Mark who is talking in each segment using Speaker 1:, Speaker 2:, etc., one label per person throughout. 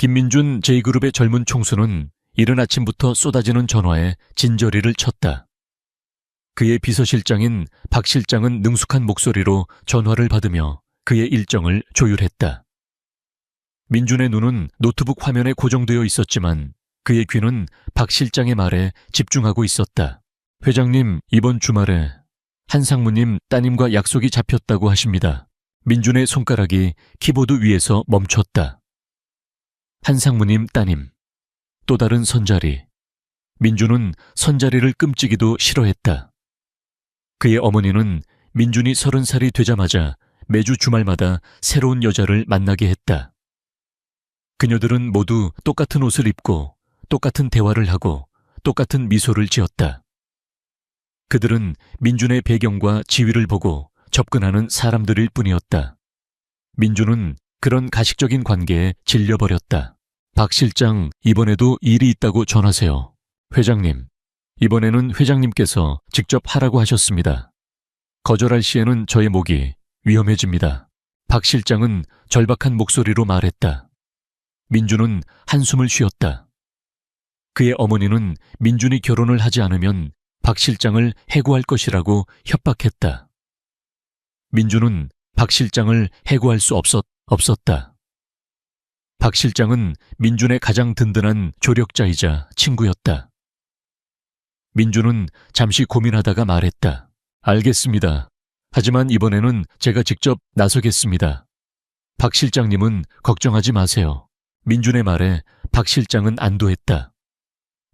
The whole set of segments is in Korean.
Speaker 1: 김민준 J그룹의 젊은 총수는 이른 아침부터 쏟아지는 전화에 진저리를 쳤다. 그의 비서실장인 박 실장은 능숙한 목소리로 전화를 받으며 그의 일정을 조율했다. 민준의 눈은 노트북 화면에 고정되어 있었지만 그의 귀는 박 실장의 말에 집중하고 있었다. 회장님, 이번 주말에 한상무님 따님과 약속이 잡혔다고 하십니다. 민준의 손가락이 키보드 위에서 멈췄다. 한상무님 따님. 또 다른 선자리. 민준은 선자리를 끔찍이도 싫어했다. 그의 어머니는 민준이 30살이 되자마자 매주 주말마다 새로운 여자를 만나게 했다. 그녀들은 모두 똑같은 옷을 입고 똑같은 대화를 하고 똑같은 미소를 지었다. 그들은 민준의 배경과 지위를 보고 접근하는 사람들일 뿐이었다. 민준은 그런 가식적인 관계에 질려버렸다. 박 실장, 이번에도 일이 있다고 전하세요. 회장님, 이번에는 회장님께서 직접 하라고 하셨습니다. 거절할 시에는 저의 목이 위험해집니다. 박 실장은 절박한 목소리로 말했다. 민준은 한숨을 쉬었다. 그의 어머니는 민준이 결혼을 하지 않으면 박 실장을 해고할 것이라고 협박했다. 민준은 박 실장을 해고할 수 없었다. 박 실장은 민준의 가장 든든한 조력자이자 친구였다. 민준은 잠시 고민하다가 말했다. 알겠습니다. 하지만 이번에는 제가 직접 나서겠습니다. 박 실장님은 걱정하지 마세요. 민준의 말에 박 실장은 안도했다.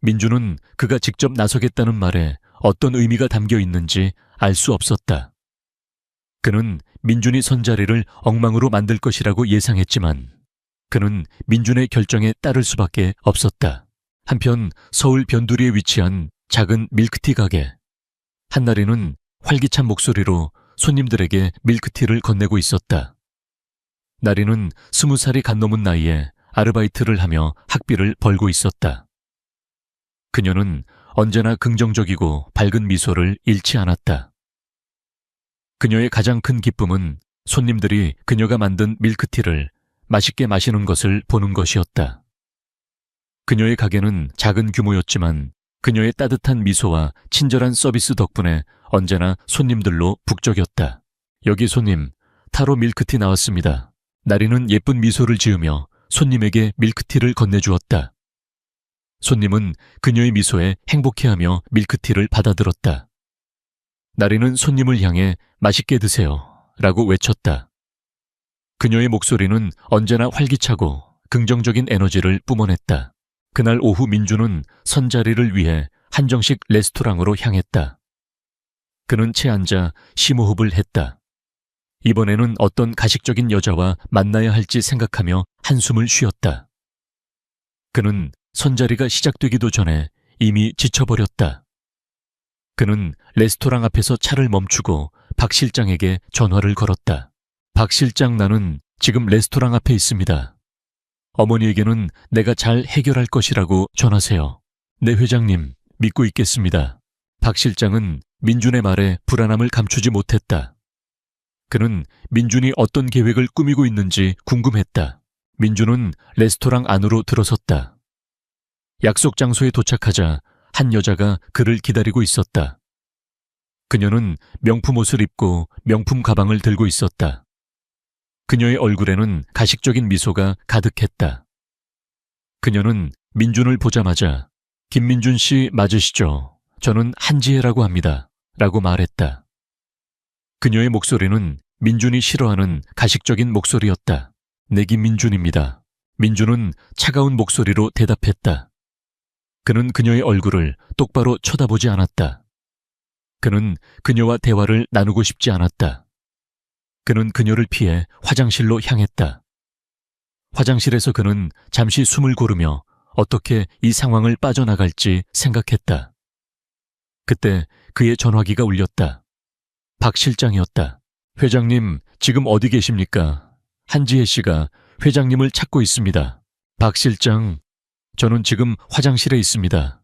Speaker 1: 민준은 그가 직접 나서겠다는 말에 어떤 의미가 담겨 있는지 알 수 없었다. 그는 민준이 선자리를 엉망으로 만들 것이라고 예상했지만 그는 민준의 결정에 따를 수밖에 없었다. 한편 서울 변두리에 위치한 작은 밀크티 가게. 한나리는 활기찬 목소리로 손님들에게 밀크티를 건네고 있었다. 나리는 20살이 갓 넘은 나이에 아르바이트를 하며 학비를 벌고 있었다. 그녀는 언제나 긍정적이고 밝은 미소를 잃지 않았다. 그녀의 가장 큰 기쁨은 손님들이 그녀가 만든 밀크티를 맛있게 마시는 것을 보는 것이었다. 그녀의 가게는 작은 규모였지만 그녀의 따뜻한 미소와 친절한 서비스 덕분에 언제나 손님들로 북적였다. 여기 손님, 타로 밀크티 나왔습니다. 나리는 예쁜 미소를 지으며 손님에게 밀크티를 건네주었다. 손님은 그녀의 미소에 행복해하며 밀크티를 받아들었다. 나리는 손님을 향해 맛있게 드세요 라고 외쳤다. 그녀의 목소리는 언제나 활기차고 긍정적인 에너지를 뿜어냈다. 그날 오후 민준은 선자리를 위해 한정식 레스토랑으로 향했다. 그는 채 앉아 심호흡을 했다. 이번에는 어떤 가식적인 여자와 만나야 할지 생각하며 한숨을 쉬었다. 그는 선자리가 시작되기도 전에 이미 지쳐버렸다. 그는 레스토랑 앞에서 차를 멈추고 박 실장에게 전화를 걸었다. 박 실장, 나는 지금 레스토랑 앞에 있습니다. 어머니에게는 내가 잘 해결할 것이라고 전하세요. 네, 회장님, 믿고 있겠습니다. 박 실장은 민준의 말에 불안함을 감추지 못했다. 그는 민준이 어떤 계획을 꾸미고 있는지 궁금했다. 민준은 레스토랑 안으로 들어섰다. 약속 장소에 도착하자 한 여자가 그를 기다리고 있었다. 그녀는 명품 옷을 입고 명품 가방을 들고 있었다. 그녀의 얼굴에는 가식적인 미소가 가득했다. 그녀는 민준을 보자마자 김민준 씨 맞으시죠? 저는 한지혜라고 합니다. 라고 말했다. 그녀의 목소리는 민준이 싫어하는 가식적인 목소리였다. 네, 김민준입니다. 민준은 차가운 목소리로 대답했다. 그는 그녀의 얼굴을 똑바로 쳐다보지 않았다. 그는 그녀와 대화를 나누고 싶지 않았다. 그는 그녀를 피해 화장실로 향했다. 화장실에서 그는 잠시 숨을 고르며 어떻게 이 상황을 빠져나갈지 생각했다. 그때 그의 전화기가 울렸다. 박 실장이었다. 회장님, 지금 어디 계십니까? 한지혜 씨가 회장님을 찾고 있습니다. 박 실장, 저는 지금 화장실에 있습니다.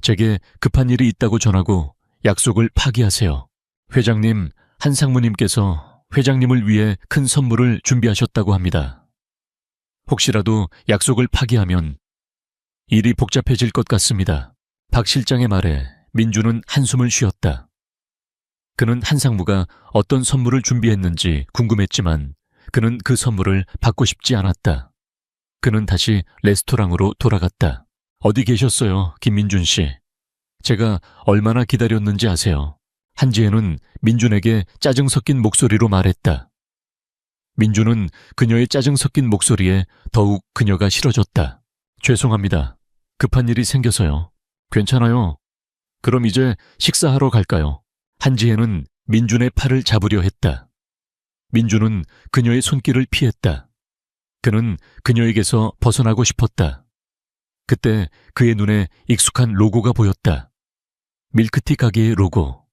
Speaker 1: 제게 급한 일이 있다고 전하고 약속을 파기하세요. 회장님, 한상무님께서 회장님을 위해 큰 선물을 준비하셨다고 합니다. 혹시라도 약속을 파기하면 일이 복잡해질 것 같습니다. 박 실장의 말에 민주는 한숨을 쉬었다. 그는 한상무가 어떤 선물을 준비했는지 궁금했지만 그는 그 선물을 받고 싶지 않았다. 그는 다시 레스토랑으로 돌아갔다. 어디 계셨어요, 김민준 씨? 제가 얼마나 기다렸는지 아세요? 한지혜는 민준에게 짜증 섞인 목소리로 말했다. 민준은 그녀의 짜증 섞인 목소리에 더욱 그녀가 싫어졌다. 죄송합니다. 급한 일이 생겨서요. 괜찮아요. 그럼 이제 식사하러 갈까요? 한지혜는 민준의 팔을 잡으려 했다. 민준은 그녀의 손길을 피했다. 그는 그녀에게서 벗어나고 싶었다. 그때 그의 눈에 익숙한 로고가 보였다. 밀크티 가게의 로고.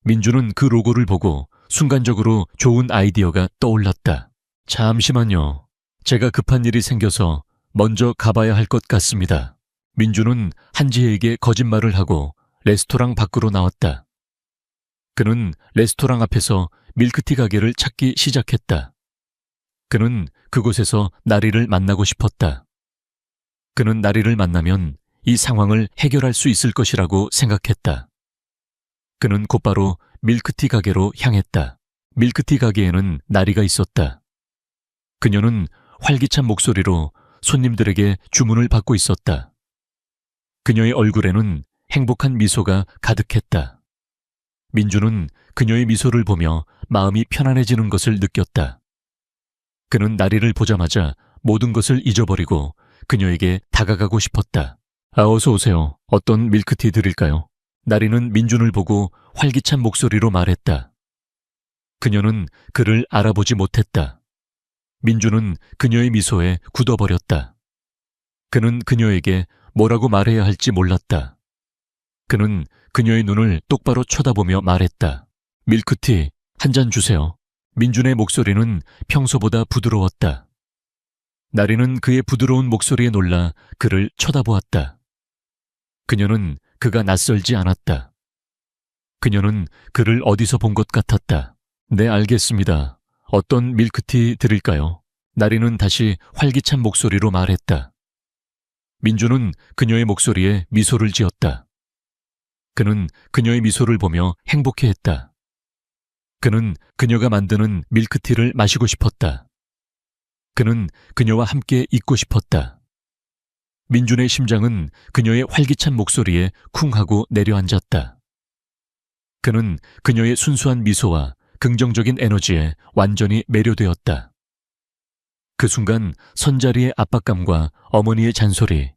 Speaker 1: 민준은 그 로고를 보고 순간적으로 좋은 아이디어가 떠올랐다. 잠시만요. 제가 급한 일이 생겨서 먼저 가봐야 할 것 같습니다. 민준은 한지혜에게 거짓말을 하고 레스토랑 밖으로 나왔다. 그는 레스토랑 앞에서 밀크티 가게를 찾기 시작했다. 그는 그곳에서 나리를 만나고 싶었다. 그는 나리를 만나면 이 상황을 해결할 수 있을 것이라고 생각했다. 그는 곧바로 밀크티 가게로 향했다. 밀크티 가게에는 나리가 있었다. 그녀는 활기찬 목소리로 손님들에게 주문을 받고 있었다. 그녀의 얼굴에는 행복한 미소가 가득했다. 민주는 그녀의 미소를 보며 마음이 편안해지는 것을 느꼈다. 그는 나리를 보자마자 모든 것을 잊어버리고 그녀에게 다가가고 싶었다. 어서 오세요. 어떤 밀크티 드릴까요? 나리는 민준을 보고 활기찬 목소리로 말했다. 그녀는 그를 알아보지 못했다. 민준은 그녀의 미소에 굳어버렸다. 그는 그녀에게 뭐라고 말해야 할지 몰랐다. 그는 그녀의 눈을 똑바로 쳐다보며 말했다. 밀크티 한 잔 주세요. 민준의 목소리는 평소보다 부드러웠다. 나리는 그의 부드러운 목소리에 놀라 그를 쳐다보았다. 그녀는 그가 낯설지 않았다. 그녀는 그를 어디서 본 것 같았다. 네, 알겠습니다. 어떤 밀크티 드릴까요? 나리는 다시 활기찬 목소리로 말했다. 민주는 그녀의 목소리에 미소를 지었다. 그는 그녀의 미소를 보며 행복해했다. 그는 그녀가 만드는 밀크티를 마시고 싶었다. 그는 그녀와 함께 있고 싶었다. 민준의 심장은 그녀의 활기찬 목소리에 쿵 하고 내려앉았다. 그는 그녀의 순수한 미소와 긍정적인 에너지에 완전히 매료되었다. 그 순간 선자리의 압박감과 어머니의 잔소리,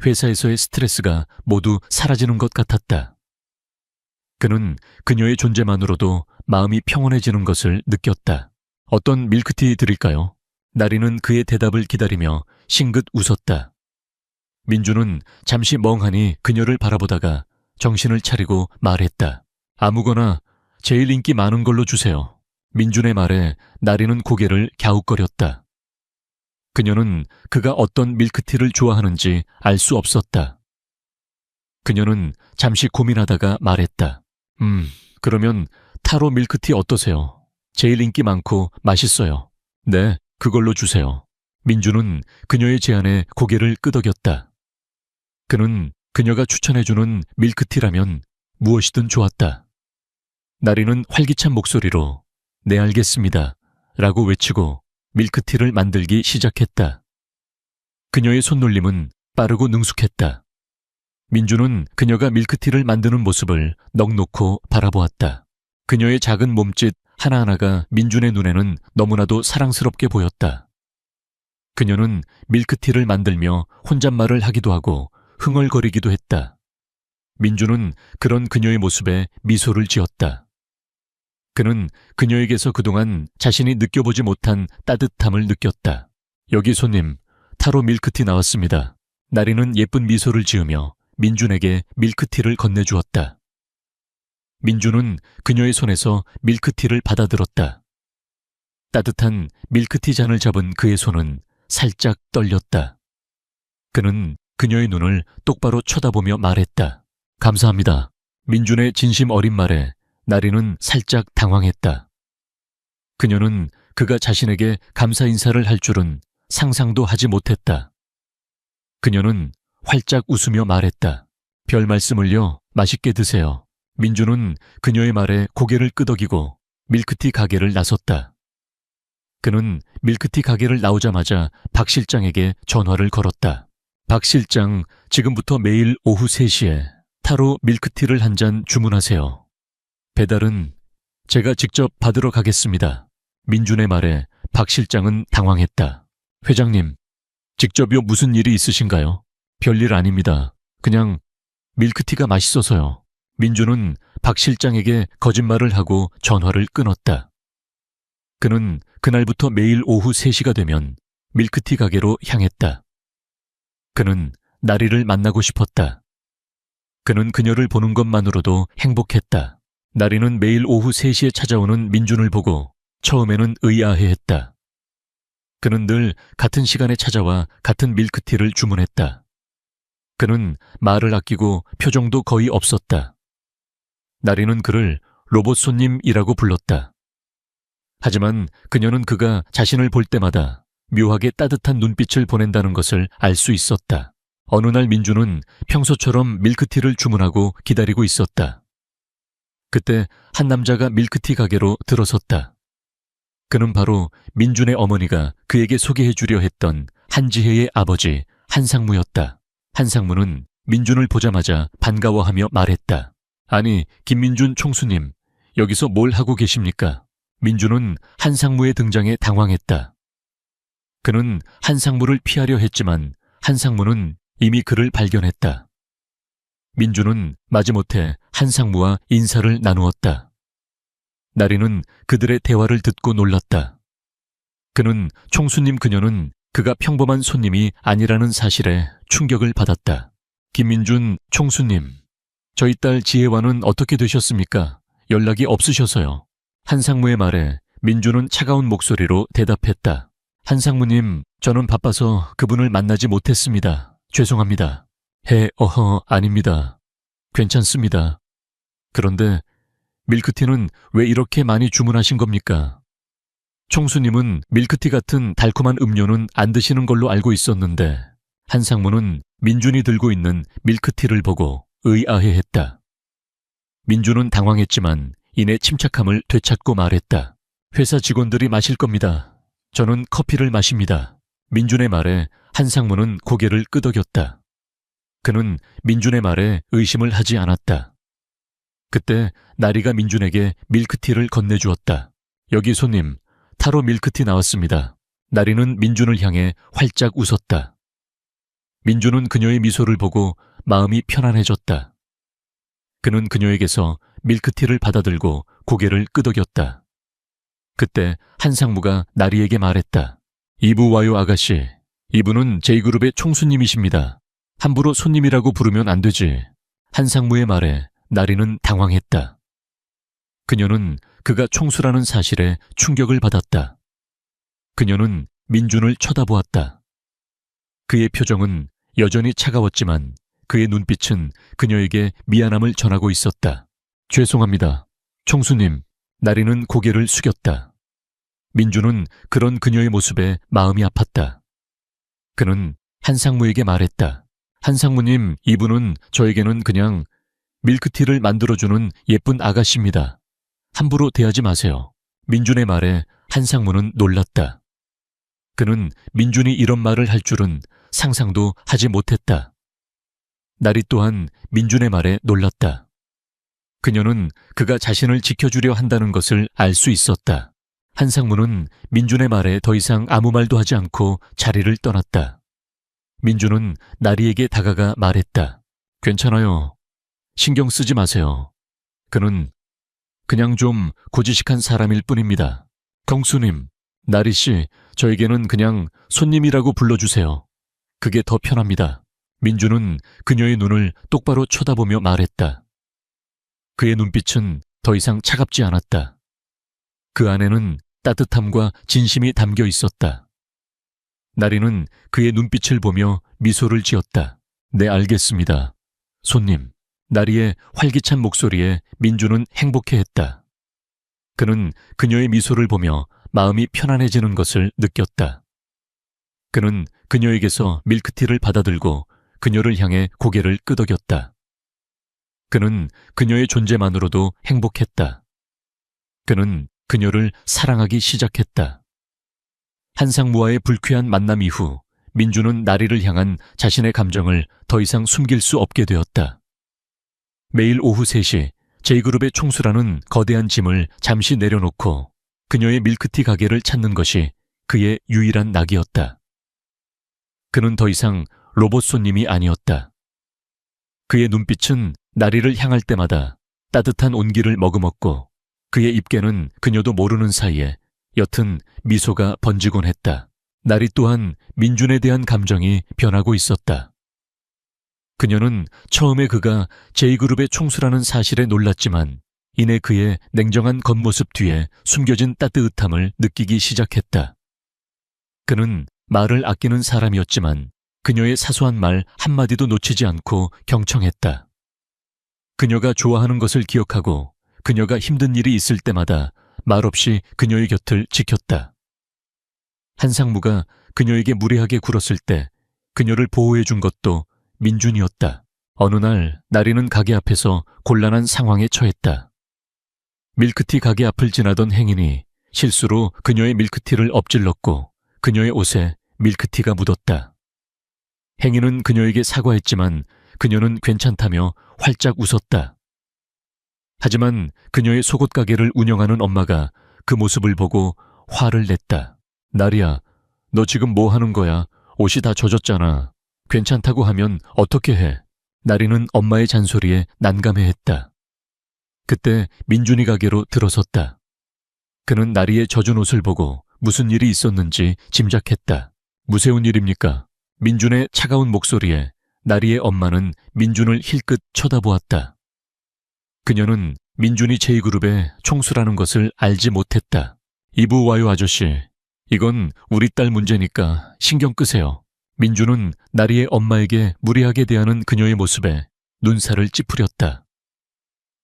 Speaker 1: 회사에서의 스트레스가 모두 사라지는 것 같았다. 그는 그녀의 존재만으로도 마음이 평온해지는 것을 느꼈다. 어떤 밀크티 드릴까요? 나리는 그의 대답을 기다리며 싱긋 웃었다. 민주는 잠시 멍하니 그녀를 바라보다가 정신을 차리고 말했다. 아무거나 제일 인기 많은 걸로 주세요. 민준의 말에 나리는 고개를 갸웃거렸다. 그녀는 그가 어떤 밀크티를 좋아하는지 알 수 없었다. 그녀는 잠시 고민하다가 말했다. 그러면 타로 밀크티 어떠세요? 제일 인기 많고 맛있어요. 네, 그걸로 주세요. 민주는 그녀의 제안에 고개를 끄덕였다. 그는 그녀가 추천해주는 밀크티라면 무엇이든 좋았다. 나리는 활기찬 목소리로 네, 알겠습니다. 라고 외치고 밀크티를 만들기 시작했다. 그녀의 손놀림은 빠르고 능숙했다. 민주는 그녀가 밀크티를 만드는 모습을 넋놓고 바라보았다. 그녀의 작은 몸짓 하나하나가 민준의 눈에는 너무나도 사랑스럽게 보였다. 그녀는 밀크티를 만들며 혼잣말을 하기도 하고 흥얼거리기도 했다. 민준은 그런 그녀의 모습에 미소를 지었다. 그는 그녀에게서 그동안 자신이 느껴보지 못한 따뜻함을 느꼈다. 여기 손님, 타로 밀크티 나왔습니다. 나리는 예쁜 미소를 지으며 민준에게 밀크티를 건네주었다. 민준은 그녀의 손에서 밀크티를 받아들었다. 따뜻한 밀크티 잔을 잡은 그의 손은 살짝 떨렸다. 그는 그녀의 눈을 똑바로 쳐다보며 말했다. 감사합니다. 민준의 진심 어린 말에 나리는 살짝 당황했다. 그녀는 그가 자신에게 감사 인사를 할 줄은 상상도 하지 못했다. 그녀는 활짝 웃으며 말했다. 별 말씀을요, 맛있게 드세요. 민주는 그녀의 말에 고개를 끄덕이고 밀크티 가게를 나섰다. 그는 밀크티 가게를 나오자마자 박 실장에게 전화를 걸었다. 박 실장, 지금부터 매일 오후 3시에 타로 밀크티를 한 잔 주문하세요. 배달은 제가 직접 받으러 가겠습니다. 민준의 말에 박 실장은 당황했다. 회장님, 직접요 무슨 일이 있으신가요? 별일 아닙니다. 그냥 밀크티가 맛있어서요. 민준은 박 실장에게 거짓말을 하고 전화를 끊었다. 그는 그날부터 매일 오후 3시가 되면 밀크티 가게로 향했다. 그는 나리를 만나고 싶었다. 그는 그녀를 보는 것만으로도 행복했다. 나리는 매일 오후 3시에 찾아오는 민준을 보고 처음에는 의아해했다. 그는 늘 같은 시간에 찾아와 같은 밀크티를 주문했다. 그는 말을 아끼고 표정도 거의 없었다. 나리는 그를 로봇 손님이라고 불렀다. 하지만 그녀는 그가 자신을 볼 때마다 묘하게 따뜻한 눈빛을 보낸다는 것을 알 수 있었다. 어느 날 민주는 평소처럼 밀크티를 주문하고 기다리고 있었다. 그때 한 남자가 밀크티 가게로 들어섰다. 그는 바로 민준의 어머니가 그에게 소개해 주려 했던 한지혜의 아버지 한상무였다. 한상무는 민준을 보자마자 반가워하며 말했다. 아니, 김민준 총수님, 여기서 뭘 하고 계십니까? 민준은 한상무의 등장에 당황했다. 그는 한상무를 피하려 했지만 한상무는 이미 그를 발견했다. 민준은 마지못해 한상무와 인사를 나누었다. 나리는 그들의 대화를 듣고 놀랐다. 그는 총수님 그녀는 그가 평범한 손님이 아니라는 사실에 충격을 받았다. 김민준 총수님, 저희 딸 지혜와는 어떻게 되셨습니까? 연락이 없으셔서요. 한상무의 말에 민준은 차가운 목소리로 대답했다. 한상무님, 저는 바빠서 그분을 만나지 못했습니다. 죄송합니다. 아닙니다. 괜찮습니다. 그런데 밀크티는 왜 이렇게 많이 주문하신 겁니까? 총수님은 밀크티 같은 달콤한 음료는 안 드시는 걸로 알고 있었는데 한상무는 민준이 들고 있는 밀크티를 보고 의아해했다. 민준은 당황했지만 이내 침착함을 되찾고 말했다. 회사 직원들이 마실 겁니다. 저는 커피를 마십니다. 민준의 말에 한상무는 고개를 끄덕였다. 그는 민준의 말에 의심을 하지 않았다. 그때 나리가 민준에게 밀크티를 건네주었다. 여기 손님, 타로 밀크티 나왔습니다. 나리는 민준을 향해 활짝 웃었다. 민준은 그녀의 미소를 보고 마음이 편안해졌다. 그는 그녀에게서 밀크티를 받아들고 고개를 끄덕였다. 그때 한상무가 나리에게 말했다. 이부 와요 아가씨. 이분은 J그룹의 총수님이십니다. 함부로 손님이라고 부르면 안 되지. 한상무의 말에 나리는 당황했다. 그녀는 그가 총수라는 사실에 충격을 받았다. 그녀는 민준을 쳐다보았다. 그의 표정은 여전히 차가웠지만 그의 눈빛은 그녀에게 미안함을 전하고 있었다. 죄송합니다. 총수님. 나리는 고개를 숙였다. 민준은 그런 그녀의 모습에 마음이 아팠다. 그는 한상무에게 말했다. 한상무님, 이분은 저에게는 그냥 밀크티를 만들어주는 예쁜 아가씨입니다. 함부로 대하지 마세요. 민준의 말에 한상무는 놀랐다. 그는 민준이 이런 말을 할 줄은 상상도 하지 못했다. 나리 또한 민준의 말에 놀랐다. 그녀는 그가 자신을 지켜주려 한다는 것을 알 수 있었다. 한상무는 민준의 말에 더 이상 아무 말도 하지 않고 자리를 떠났다. 민준은 나리에게 다가가 말했다. 괜찮아요. 신경 쓰지 마세요. 그는 그냥 좀 고지식한 사람일 뿐입니다. 경수님, 나리씨, 저에게는 그냥 손님이라고 불러주세요. 그게 더 편합니다. 민준은 그녀의 눈을 똑바로 쳐다보며 말했다. 그의 눈빛은 더 이상 차갑지 않았다. 그 안에는 따뜻함과 진심이 담겨 있었다. 나리는 그의 눈빛을 보며 미소를 지었다. 네, 알겠습니다. 손님. 나리의 활기찬 목소리에 민준은 행복해했다. 그는 그녀의 미소를 보며 마음이 편안해지는 것을 느꼈다. 그는 그녀에게서 밀크티를 받아들고 그녀를 향해 고개를 끄덕였다. 그는 그녀의 존재만으로도 행복했다. 그는 그녀를 사랑하기 시작했다. 한상무와의 불쾌한 만남 이후 민주는 나리를 향한 자신의 감정을 더 이상 숨길 수 없게 되었다. 매일 오후 3시 J그룹의 총수라는 거대한 짐을 잠시 내려놓고 그녀의 밀크티 가게를 찾는 것이 그의 유일한 낙이었다. 그는 더 이상 로봇 손님이 아니었다. 그의 눈빛은 나리를 향할 때마다 따뜻한 온기를 머금었고 그의 입계는 그녀도 모르는 사이에 옅은 미소가 번지곤 했다. 나리 또한 민준에 대한 감정이 변하고 있었다. 그녀는 처음에 그가 J그룹의 총수라는 사실에 놀랐지만 이내 그의 냉정한 겉모습 뒤에 숨겨진 따뜻함을 느끼기 시작했다. 그는 말을 아끼는 사람이었지만 그녀의 사소한 말 한마디도 놓치지 않고 경청했다. 그녀가 좋아하는 것을 기억하고 그녀가 힘든 일이 있을 때마다 말없이 그녀의 곁을 지켰다. 한상무가 그녀에게 무례하게 굴었을 때 그녀를 보호해 준 것도 민준이었다. 어느 날 나리는 가게 앞에서 곤란한 상황에 처했다. 밀크티 가게 앞을 지나던 행인이 실수로 그녀의 밀크티를 엎질렀고 그녀의 옷에 밀크티가 묻었다. 행인은 그녀에게 사과했지만 그녀는 괜찮다며 활짝 웃었다. 하지만 그녀의 속옷 가게를 운영하는 엄마가 그 모습을 보고 화를 냈다. 나리야, 너 지금 뭐 하는 거야? 옷이 다 젖었잖아. 괜찮다고 하면 어떻게 해? 나리는 엄마의 잔소리에 난감해했다. 그때 민준이 가게로 들어섰다. 그는 나리의 젖은 옷을 보고 무슨 일이 있었는지 짐작했다. 무슨 일입니까? 민준의 차가운 목소리에 나리의 엄마는 민준을 힐끗 쳐다보았다. 그녀는 민준이 J그룹의 총수라는 것을 알지 못했다. 이부 와요 아저씨. 이건 우리 딸 문제니까 신경 끄세요. 민준은 나리의 엄마에게 무리하게 대하는 그녀의 모습에 눈살을 찌푸렸다.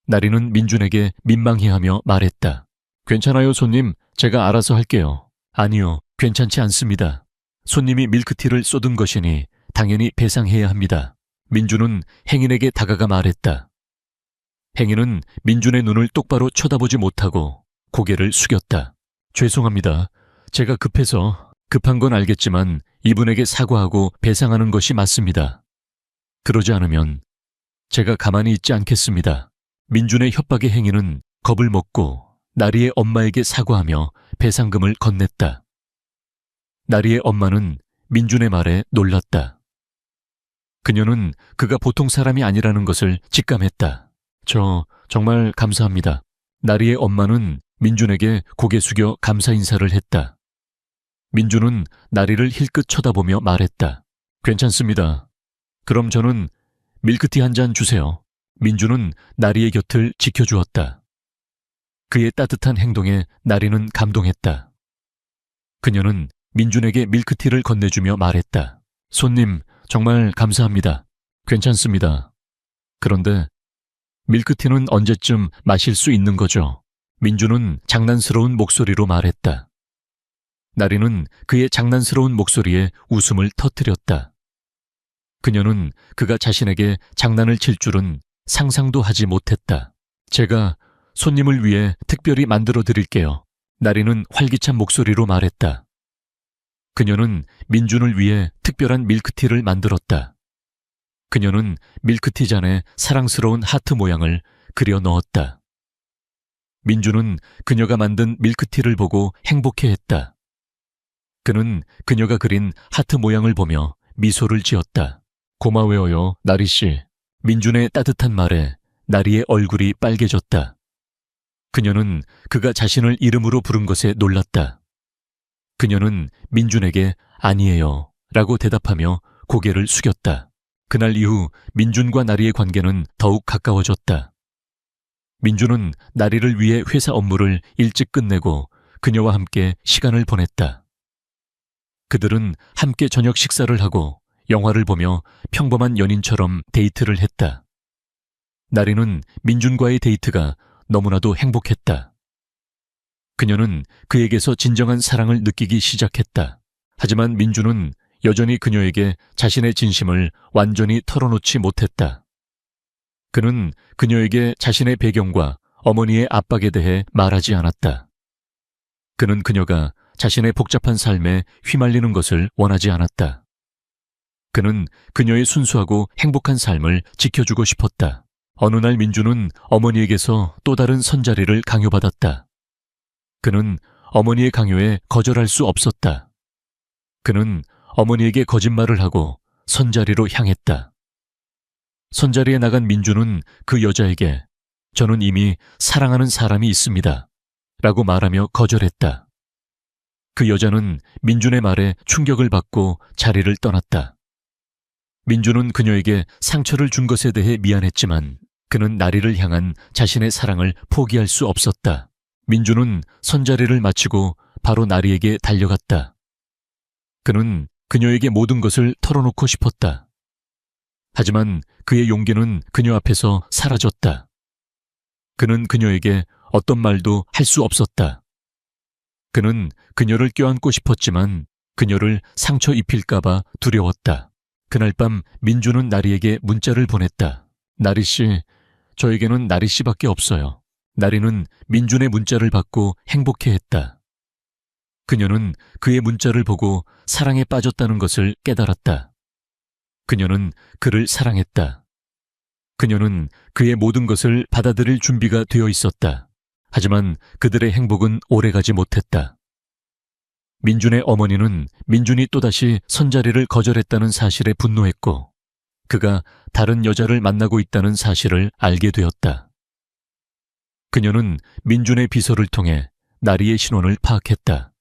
Speaker 1: 나리는 민준에게 민망해하며 말했다. 괜찮아요, 손님. 제가 알아서 할게요. 아니요, 괜찮지 않습니다. 손님이 밀크티를 쏟은 것이니 당연히 배상해야 합니다. 민준은 행인에게 다가가 말했다. 행인은 민준의 눈을 똑바로 쳐다보지 못하고 고개를 숙였다. 죄송합니다. 제가 급해서 급한 건 알겠지만 이분에게 사과하고 배상하는 것이 맞습니다. 그러지 않으면 제가 가만히 있지 않겠습니다. 민준의 협박의 행위는 겁을 먹고 나리의 엄마에게 사과하며 배상금을 건넸다. 나리의 엄마는 민준의 말에 놀랐다. 그녀는 그가 보통 사람이 아니라는 것을 직감했다. 정말 감사합니다. 나리의 엄마는 민준에게 고개 숙여 감사 인사를 했다. 민준은 나리를 힐끗 쳐다보며 말했다. 괜찮습니다. 그럼 저는 밀크티 한 잔 주세요. 민준은 나리의 곁을 지켜주었다. 그의 따뜻한 행동에 나리는 감동했다. 그녀는 민준에게 밀크티를 건네주며 말했다. 손님, 정말 감사합니다. 괜찮습니다. 그런데 밀크티는 언제쯤 마실 수 있는 거죠? 민준은 장난스러운 목소리로 말했다. 나리는 그의 장난스러운 목소리에 웃음을 터뜨렸다. 그녀는 그가 자신에게 장난을 칠 줄은 상상도 하지 못했다. 제가 손님을 위해 특별히 만들어 드릴게요. 나리는 활기찬 목소리로 말했다. 그녀는 민준을 위해 특별한 밀크티를 만들었다. 그녀는 밀크티 잔에 사랑스러운 하트 모양을 그려 넣었다. 민준은 그녀가 만든 밀크티를 보고 행복해했다. 그는 그녀가 그린 하트 모양을 보며 미소를 지었다. 고마워요, 나리씨. 민준의 따뜻한 말에 나리의 얼굴이 빨개졌다. 그녀는 그가 자신을 이름으로 부른 것에 놀랐다. 그녀는 민준에게 아니에요 라고 대답하며 고개를 숙였다. 그날 이후 민준과 나리의 관계는 더욱 가까워졌다. 민준은 나리를 위해 회사 업무를 일찍 끝내고 그녀와 함께 시간을 보냈다. 그들은 함께 저녁 식사를 하고 영화를 보며 평범한 연인처럼 데이트를 했다. 나리는 민준과의 데이트가 너무나도 행복했다. 그녀는 그에게서 진정한 사랑을 느끼기 시작했다. 하지만 민준은 여전히 그녀에게 자신의 진심을 완전히 털어놓지 못했다. 그는 그녀에게 자신의 배경과 어머니의 압박에 대해 말하지 않았다. 그는 그녀가 자신의 복잡한 삶에 휘말리는 것을 원하지 않았다. 그는 그녀의 순수하고 행복한 삶을 지켜주고 싶었다. 어느 날 민주는 어머니에게서 또 다른 선자리를 강요받았다. 그는 어머니의 강요에 거절할 수 없었다. 그는 어머니에게 거짓말을 하고 선자리로 향했다. 선자리에 나간 민주는 그 여자에게 저는 이미 사랑하는 사람이 있습니다. 라고 말하며 거절했다. 그 여자는 민준의 말에 충격을 받고 자리를 떠났다. 민준은 그녀에게 상처를 준 것에 대해 미안했지만 그는 나리를 향한 자신의 사랑을 포기할 수 없었다. 민준은 선자리를 마치고 바로 나리에게 달려갔다. 그는 그녀에게 모든 것을 털어놓고 싶었다. 하지만 그의 용기는 그녀 앞에서 사라졌다. 그는 그녀에게 어떤 말도 할 수 없었다. 그는 그녀를 껴안고 싶었지만 그녀를 상처 입힐까봐 두려웠다. 그날 밤 민주는 나리에게 문자를 보냈다. 나리 씨, 저에게는 나리 씨밖에 없어요. 나리는 민준의 문자를 받고 행복해했다. 그녀는 그의 문자를 보고 사랑에 빠졌다는 것을 깨달았다. 그녀는 그를 사랑했다. 그녀는 그의 모든 것을 받아들일 준비가 되어 있었다. 하지만 그들의 행복은 오래가지 못했다. 민준의 어머니는 민준이 또다시 선자리를 거절했다는 사실에 분노했고 그가 다른 여자를 만나고 있다는 사실을 알게 되었다. 그녀는 민준의 비서를 통해 나리의 신원을 파악했다.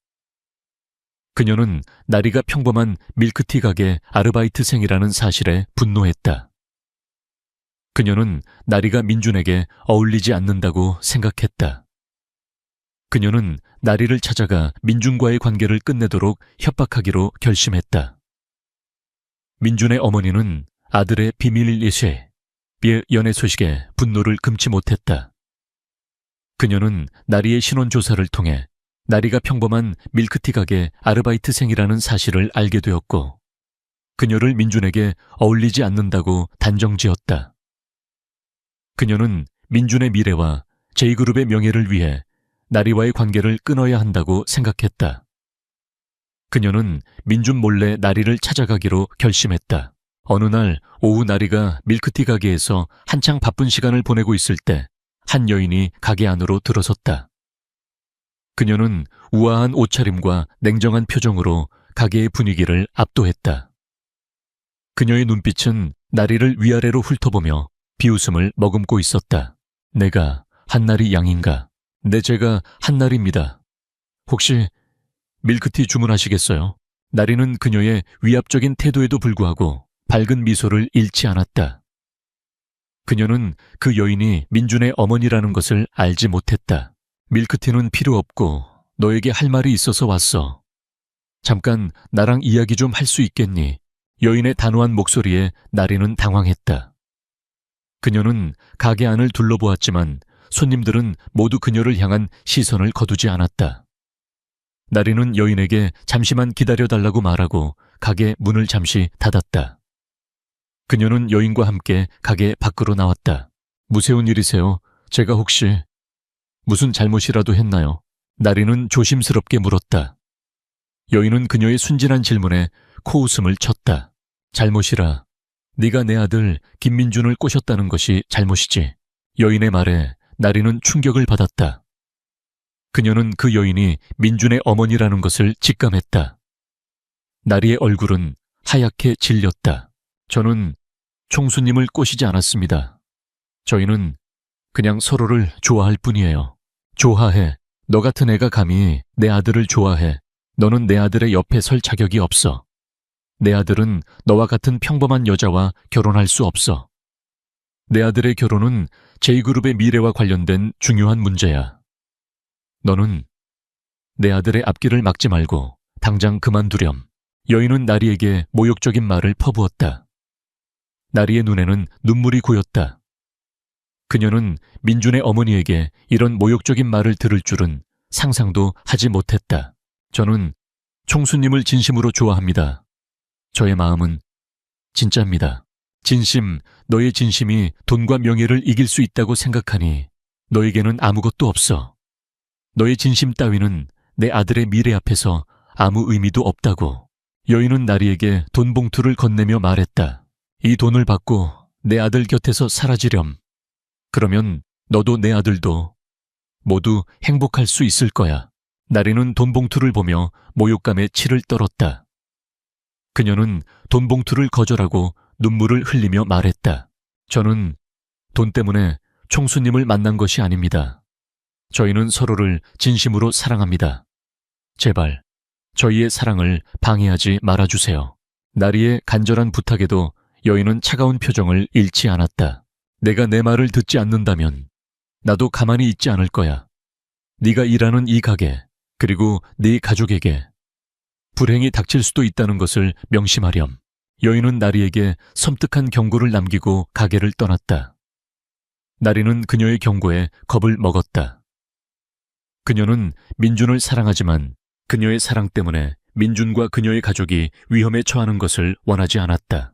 Speaker 1: 그녀는 나리가 평범한 밀크티 가게 아르바이트생이라는 사실에 분노했다. 그녀는 나리가 민준에게 어울리지 않는다고 생각했다. 그녀는 나리를 찾아가 민준과의 관계를 끝내도록 협박하기로 결심했다. 민준의 어머니는 아들의 비밀 예쇠, 연애 소식에 분노를 금치 못했다. 그녀는 나리의 신원 조사를 통해 나리가 평범한 밀크티 가게 아르바이트생이라는 사실을 알게 되었고 그녀를 민준에게 어울리지 않는다고 단정지었다. 그녀는 민준의 미래와 J그룹의 명예를 위해 나리와의 관계를 끊어야 한다고 생각했다. 그녀는 민준 몰래 나리를 찾아가기로 결심했다. 어느 날 오후 나리가 밀크티 가게에서 한창 바쁜 시간을 보내고 있을 때 한 여인이 가게 안으로 들어섰다. 그녀는 우아한 옷차림과 냉정한 표정으로 가게의 분위기를 압도했다. 그녀의 눈빛은 나리를 위아래로 훑어보며 비웃음을 머금고 있었다. 내가 한나리 양인가? 네, 제가 한나리입니다. 혹시 밀크티 주문하시겠어요? 나리는 그녀의 위압적인 태도에도 불구하고 밝은 미소를 잃지 않았다. 그녀는 그 여인이 민준의 어머니라는 것을 알지 못했다. 밀크티는 필요 없고 너에게 할 말이 있어서 왔어. 잠깐 나랑 이야기 좀 할 수 있겠니? 여인의 단호한 목소리에 나리는 당황했다. 그녀는 가게 안을 둘러보았지만 손님들은 모두 그녀를 향한 시선을 거두지 않았다. 나리는 여인에게 잠시만 기다려달라고 말하고 가게 문을 잠시 닫았다. 그녀는 여인과 함께 가게 밖으로 나왔다. 무서운 일이세요? 제가 혹시 무슨 잘못이라도 했나요? 나리는 조심스럽게 물었다. 여인은 그녀의 순진한 질문에 코웃음을 쳤다. 잘못이라. 네가 내 아들 김민준을 꼬셨다는 것이 잘못이지. 여인의 말에 나리는 충격을 받았다. 그녀는 그 여인이 민준의 어머니라는 것을 직감했다. 나리의 얼굴은 하얗게 질렸다. 저는 총수님을 꼬시지 않았습니다. 저희는 그냥 서로를 좋아할 뿐이에요. 좋아해. 너 같은 애가 감히 내 아들을 좋아해. 너는 내 아들의 옆에 설 자격이 없어. 내 아들은 너와 같은 평범한 여자와 결혼할 수 없어. 내 아들의 결혼은 J그룹의 미래와 관련된 중요한 문제야. 너는 내 아들의 앞길을 막지 말고 당장 그만두렴. 여인은 나리에게 모욕적인 말을 퍼부었다. 나리의 눈에는 눈물이 고였다. 그녀는 민준의 어머니에게 이런 모욕적인 말을 들을 줄은 상상도 하지 못했다. 저는 총수님을 진심으로 좋아합니다. 저의 마음은 진짜입니다. 진심, 너의 진심이 돈과 명예를 이길 수 있다고 생각하니 너에게는 아무것도 없어. 너의 진심 따위는 내 아들의 미래 앞에서 아무 의미도 없다고. 여인은 나리에게 돈 봉투를 건네며 말했다. 이 돈을 받고 내 아들 곁에서 사라지렴. 그러면 너도 내 아들도 모두 행복할 수 있을 거야. 나리는 돈 봉투를 보며 모욕감에 치를 떨었다. 그녀는 돈 봉투를 거절하고 눈물을 흘리며 말했다. 저는 돈 때문에 총수님을 만난 것이 아닙니다. 저희는 서로를 진심으로 사랑합니다. 제발 저희의 사랑을 방해하지 말아주세요. 나리의 간절한 부탁에도 여인은 차가운 표정을 잃지 않았다. 내가 내 말을 듣지 않는다면 나도 가만히 있지 않을 거야. 네가 일하는 이 가게, 그리고 네 가족에게 불행이 닥칠 수도 있다는 것을 명심하렴. 여인은 나리에게 섬뜩한 경고를 남기고 가게를 떠났다. 나리는 그녀의 경고에 겁을 먹었다. 그녀는 민준을 사랑하지만 그녀의 사랑 때문에 민준과 그녀의 가족이 위험에 처하는 것을 원하지 않았다.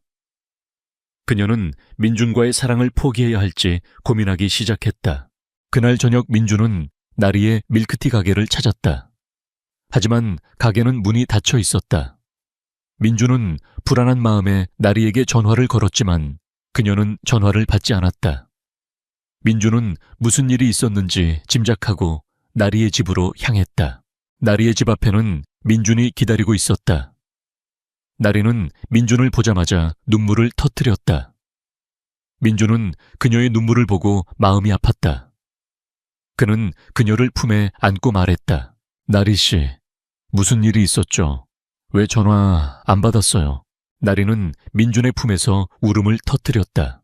Speaker 1: 그녀는 민준과의 사랑을 포기해야 할지 고민하기 시작했다. 그날 저녁 민준은 나리의 밀크티 가게를 찾았다. 하지만 가게는 문이 닫혀 있었다. 민준은 불안한 마음에 나리에게 전화를 걸었지만 그녀는 전화를 받지 않았다. 민준은 무슨 일이 있었는지 짐작하고 나리의 집으로 향했다. 나리의 집 앞에는 민준이 기다리고 있었다. 나리는 민준을 보자마자 눈물을 터뜨렸다. 민준은 그녀의 눈물을 보고 마음이 아팠다. 그는 그녀를 품에 안고 말했다. 나리 씨, 무슨 일이 있었죠? 왜 전화 안 받았어요? 나리는 민준의 품에서 울음을 터뜨렸다.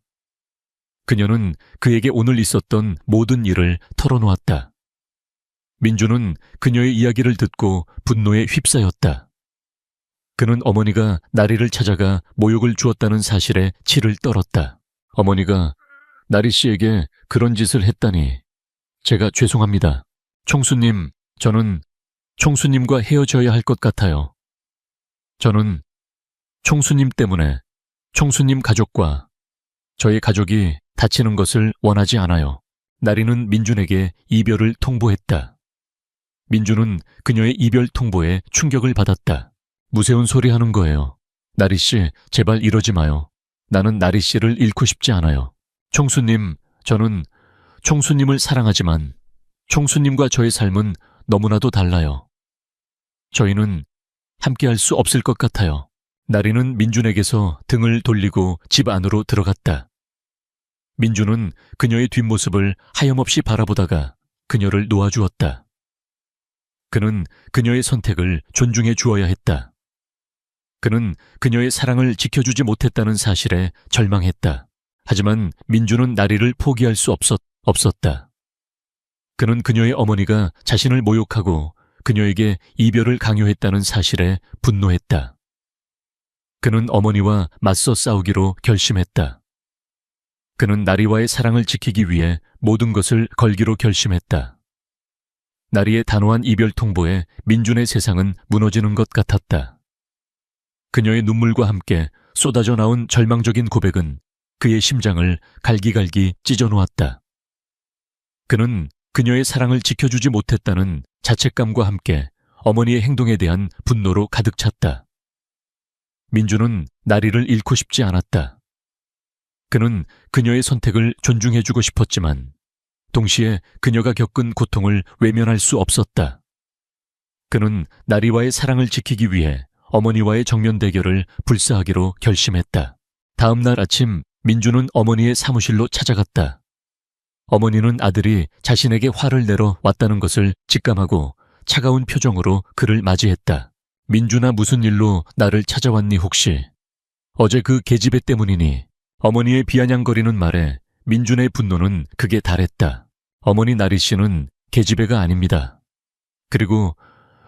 Speaker 1: 그녀는 그에게 오늘 있었던 모든 일을 털어놓았다. 민준은 그녀의 이야기를 듣고 분노에 휩싸였다. 그는 어머니가 나리를 찾아가 모욕을 주었다는 사실에 치를 떨었다. 어머니가 나리 씨에게 그런 짓을 했다니 제가 죄송합니다. 총수님, 저는 총수님과 헤어져야 할 것 같아요. 저는 총수님 때문에 총수님 가족과 저의 가족이 다치는 것을 원하지 않아요. 나리는 민준에게 이별을 통보했다. 민준은 그녀의 이별 통보에 충격을 받았다. 무서운 소리 하는 거예요. 나리 씨, 제발 이러지 마요. 나는 나리 씨를 잃고 싶지 않아요. 총수님, 저는 총수님을 사랑하지만 총수님과 저의 삶은 너무나도 달라요. 저희는 함께할 수 없을 것 같아요. 나리는 민준에게서 등을 돌리고 집 안으로 들어갔다. 민준은 그녀의 뒷모습을 하염없이 바라보다가 그녀를 놓아주었다. 그는 그녀의 선택을 존중해 주어야 했다. 그는 그녀의 사랑을 지켜주지 못했다는 사실에 절망했다. 하지만 민준은 나리를 포기할 수 없었다. 그는 그녀의 어머니가 자신을 모욕하고 그녀에게 이별을 강요했다는 사실에 분노했다. 그는 어머니와 맞서 싸우기로 결심했다. 그는 나리와의 사랑을 지키기 위해 모든 것을 걸기로 결심했다. 나리의 단호한 이별 통보에 민준의 세상은 무너지는 것 같았다. 그녀의 눈물과 함께 쏟아져 나온 절망적인 고백은 그의 심장을 갈기갈기 찢어놓았다. 그는 그녀의 사랑을 지켜주지 못했다는 자책감과 함께 어머니의 행동에 대한 분노로 가득 찼다. 민준은 나리를 잃고 싶지 않았다. 그는 그녀의 선택을 존중해주고 싶었지만 동시에 그녀가 겪은 고통을 외면할 수 없었다. 그는 나리와의 사랑을 지키기 위해 어머니와의 정면 대결을 불사하기로 결심했다. 다음 날 아침 민준은 어머니의 사무실로 찾아갔다. 어머니는 아들이 자신에게 화를 내러 왔다는 것을 직감하고 차가운 표정으로 그를 맞이했다. 민준아, 무슨 일로 나를 찾아왔니 혹시? 어제 그 계집애 때문이니? 어머니의 비아냥거리는 말에 민준의 분노는 극에 달했다. 어머니, 나리 씨는 계집애가 아닙니다. 그리고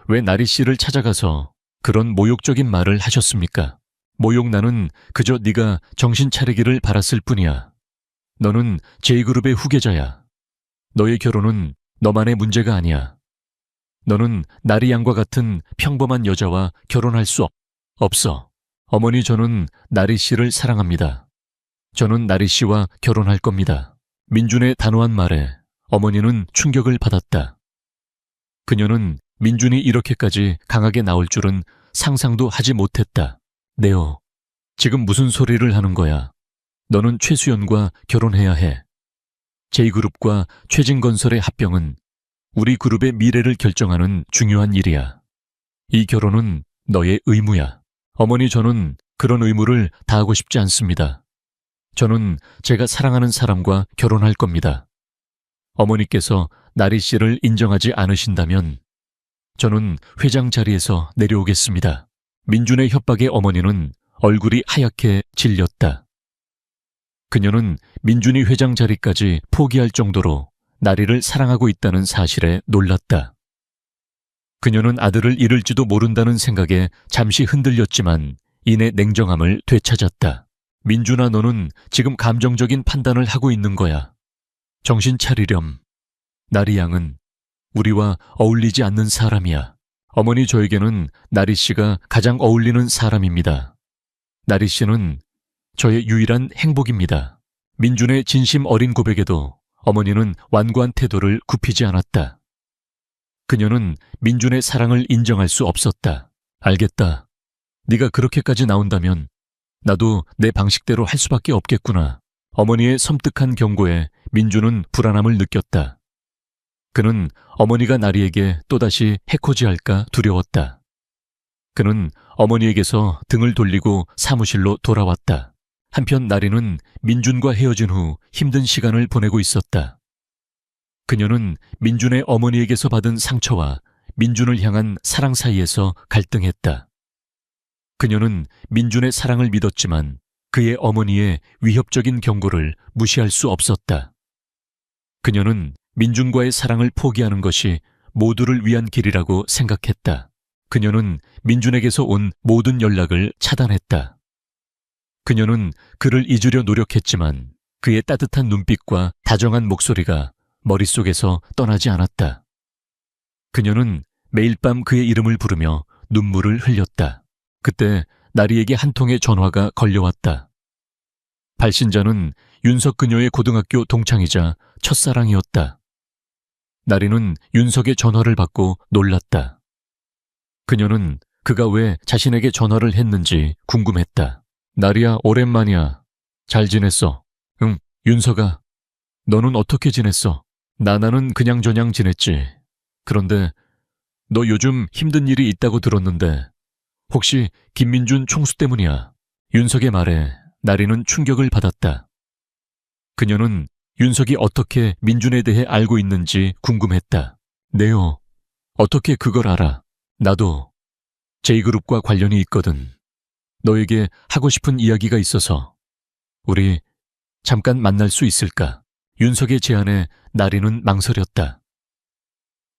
Speaker 1: 왜 나리 씨를 찾아가서 그런 모욕적인 말을 하셨습니까? 모욕, 나는 그저 네가 정신 차리기를 바랐을 뿐이야. 너는 J그룹의 후계자야. 너의 결혼은 너만의 문제가 아니야. 너는 나리 양과 같은 평범한 여자와 결혼할 수 없어. 어머니, 저는 나리 씨를 사랑합니다. 저는 나리 씨와 결혼할 겁니다. 민준의 단호한 말에 어머니는 충격을 받았다. 그녀는 민준이 이렇게까지 강하게 나올 줄은 상상도 하지 못했다. 네오, 지금 무슨 소리를 하는 거야? 너는 최수연과 결혼해야 해. J그룹과 최진건설의 합병은 우리 그룹의 미래를 결정하는 중요한 일이야. 이 결혼은 너의 의무야. 어머니, 저는 그런 의무를 다하고 싶지 않습니다. 저는 제가 사랑하는 사람과 결혼할 겁니다. 어머니께서 나리 씨를 인정하지 않으신다면 저는 회장 자리에서 내려오겠습니다. 민준의 협박에 어머니는 얼굴이 하얗게 질렸다. 그녀는 민준이 회장 자리까지 포기할 정도로 나리를 사랑하고 있다는 사실에 놀랐다. 그녀는 아들을 잃을지도 모른다는 생각에 잠시 흔들렸지만 이내 냉정함을 되찾았다. 민준아, 너는 지금 감정적인 판단을 하고 있는 거야. 정신 차리렴. 나리 양은 우리와 어울리지 않는 사람이야. 어머니, 저에게는 나리 씨가 가장 어울리는 사람입니다. 나리 씨는 저의 유일한 행복입니다. 민준의 진심 어린 고백에도 어머니는 완고한 태도를 굽히지 않았다. 그녀는 민준의 사랑을 인정할 수 없었다. 알겠다. 네가 그렇게까지 나온다면 나도 내 방식대로 할 수밖에 없겠구나. 어머니의 섬뜩한 경고에 민준은 불안함을 느꼈다. 그는 어머니가 나리에게 또다시 해코지할까 두려웠다. 그는 어머니에게서 등을 돌리고 사무실로 돌아왔다. 한편 나리는 민준과 헤어진 후 힘든 시간을 보내고 있었다. 그녀는 민준의 어머니에게서 받은 상처와 민준을 향한 사랑 사이에서 갈등했다. 그녀는 민준의 사랑을 믿었지만 그의 어머니의 위협적인 경고를 무시할 수 없었다. 그녀는 민준과의 사랑을 포기하는 것이 모두를 위한 길이라고 생각했다. 그녀는 민준에게서 온 모든 연락을 차단했다. 그녀는 그를 잊으려 노력했지만 그의 따뜻한 눈빛과 다정한 목소리가 머릿속에서 떠나지 않았다. 그녀는 매일 밤 그의 이름을 부르며 눈물을 흘렸다. 그때 나리에게 한 통의 전화가 걸려왔다. 발신자는 윤석, 그녀의 고등학교 동창이자 첫사랑이었다. 나리는 윤석의 전화를 받고 놀랐다. 그녀는 그가 왜 자신에게 전화를 했는지 궁금했다. 나리야, 오랜만이야. 잘 지냈어? 응, 윤석아. 너는 어떻게 지냈어? 나는 그냥저냥 지냈지. 그런데 너 요즘 힘든 일이 있다고 들었는데 혹시 김민준 총수 때문이야? 윤석의 말에 나리는 충격을 받았다. 그녀는 윤석이 어떻게 민준에 대해 알고 있는지 궁금했다. 네요. 어떻게 그걸 알아? 나도 J그룹과 관련이 있거든. 너에게 하고 싶은 이야기가 있어서 우리 잠깐 만날 수 있을까? 윤석의 제안에 나리는 망설였다.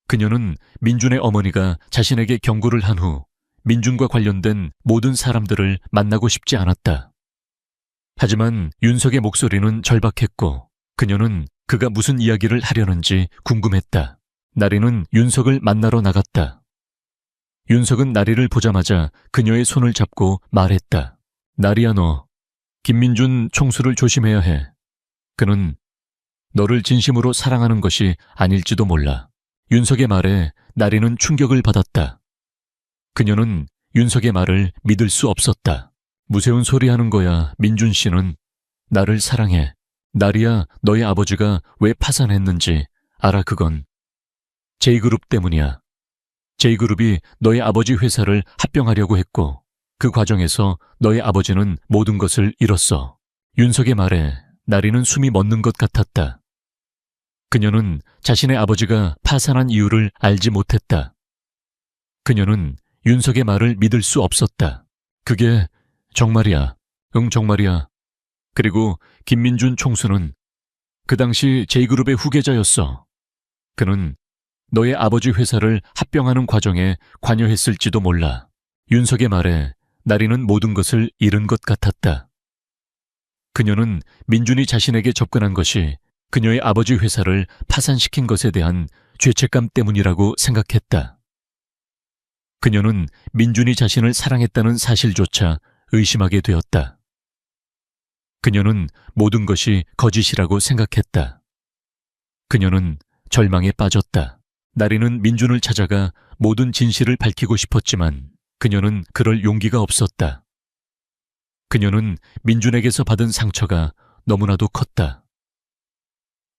Speaker 1: 그녀는 민준의 어머니가 자신에게 경고를 한 후 민준과 관련된 모든 사람들을 만나고 싶지 않았다. 하지만 윤석의 목소리는 절박했고 그녀는 그가 무슨 이야기를 하려는지 궁금했다. 나리는 윤석을 만나러 나갔다. 윤석은 나리를 보자마자 그녀의 손을 잡고 말했다. 나리야, 너 김민준 총수를 조심해야 해. 그는 너를 진심으로 사랑하는 것이 아닐지도 몰라. 윤석의 말에 나리는 충격을 받았다. 그녀는 윤석의 말을 믿을 수 없었다. 무서운 소리 하는 거야. 민준 씨는 나를 사랑해. 나리야, 너의 아버지가 왜 파산했는지 알아? 그건 J그룹 때문이야. J그룹이 너의 아버지 회사를 합병하려고 했고 그 과정에서 너의 아버지는 모든 것을 잃었어. 윤석의 말에 나리는 숨이 멎는 것 같았다. 그녀는 자신의 아버지가 파산한 이유를 알지 못했다. 그녀는 윤석의 말을 믿을 수 없었다. 그게 정말이야. 응, 정말이야. 그리고 김민준 총수는 그 당시 J그룹의 후계자였어. 그는 너의 아버지 회사를 합병하는 과정에 관여했을지도 몰라. 윤석의 말에 나리는 모든 것을 잃은 것 같았다. 그녀는 민준이 자신에게 접근한 것이 그녀의 아버지 회사를 파산시킨 것에 대한 죄책감 때문이라고 생각했다. 그녀는 민준이 자신을 사랑했다는 사실조차 의심하게 되었다. 그녀는 모든 것이 거짓이라고 생각했다. 그녀는 절망에 빠졌다. 나리는 민준을 찾아가 모든 진실을 밝히고 싶었지만 그녀는 그럴 용기가 없었다. 그녀는 민준에게서 받은 상처가 너무나도 컸다.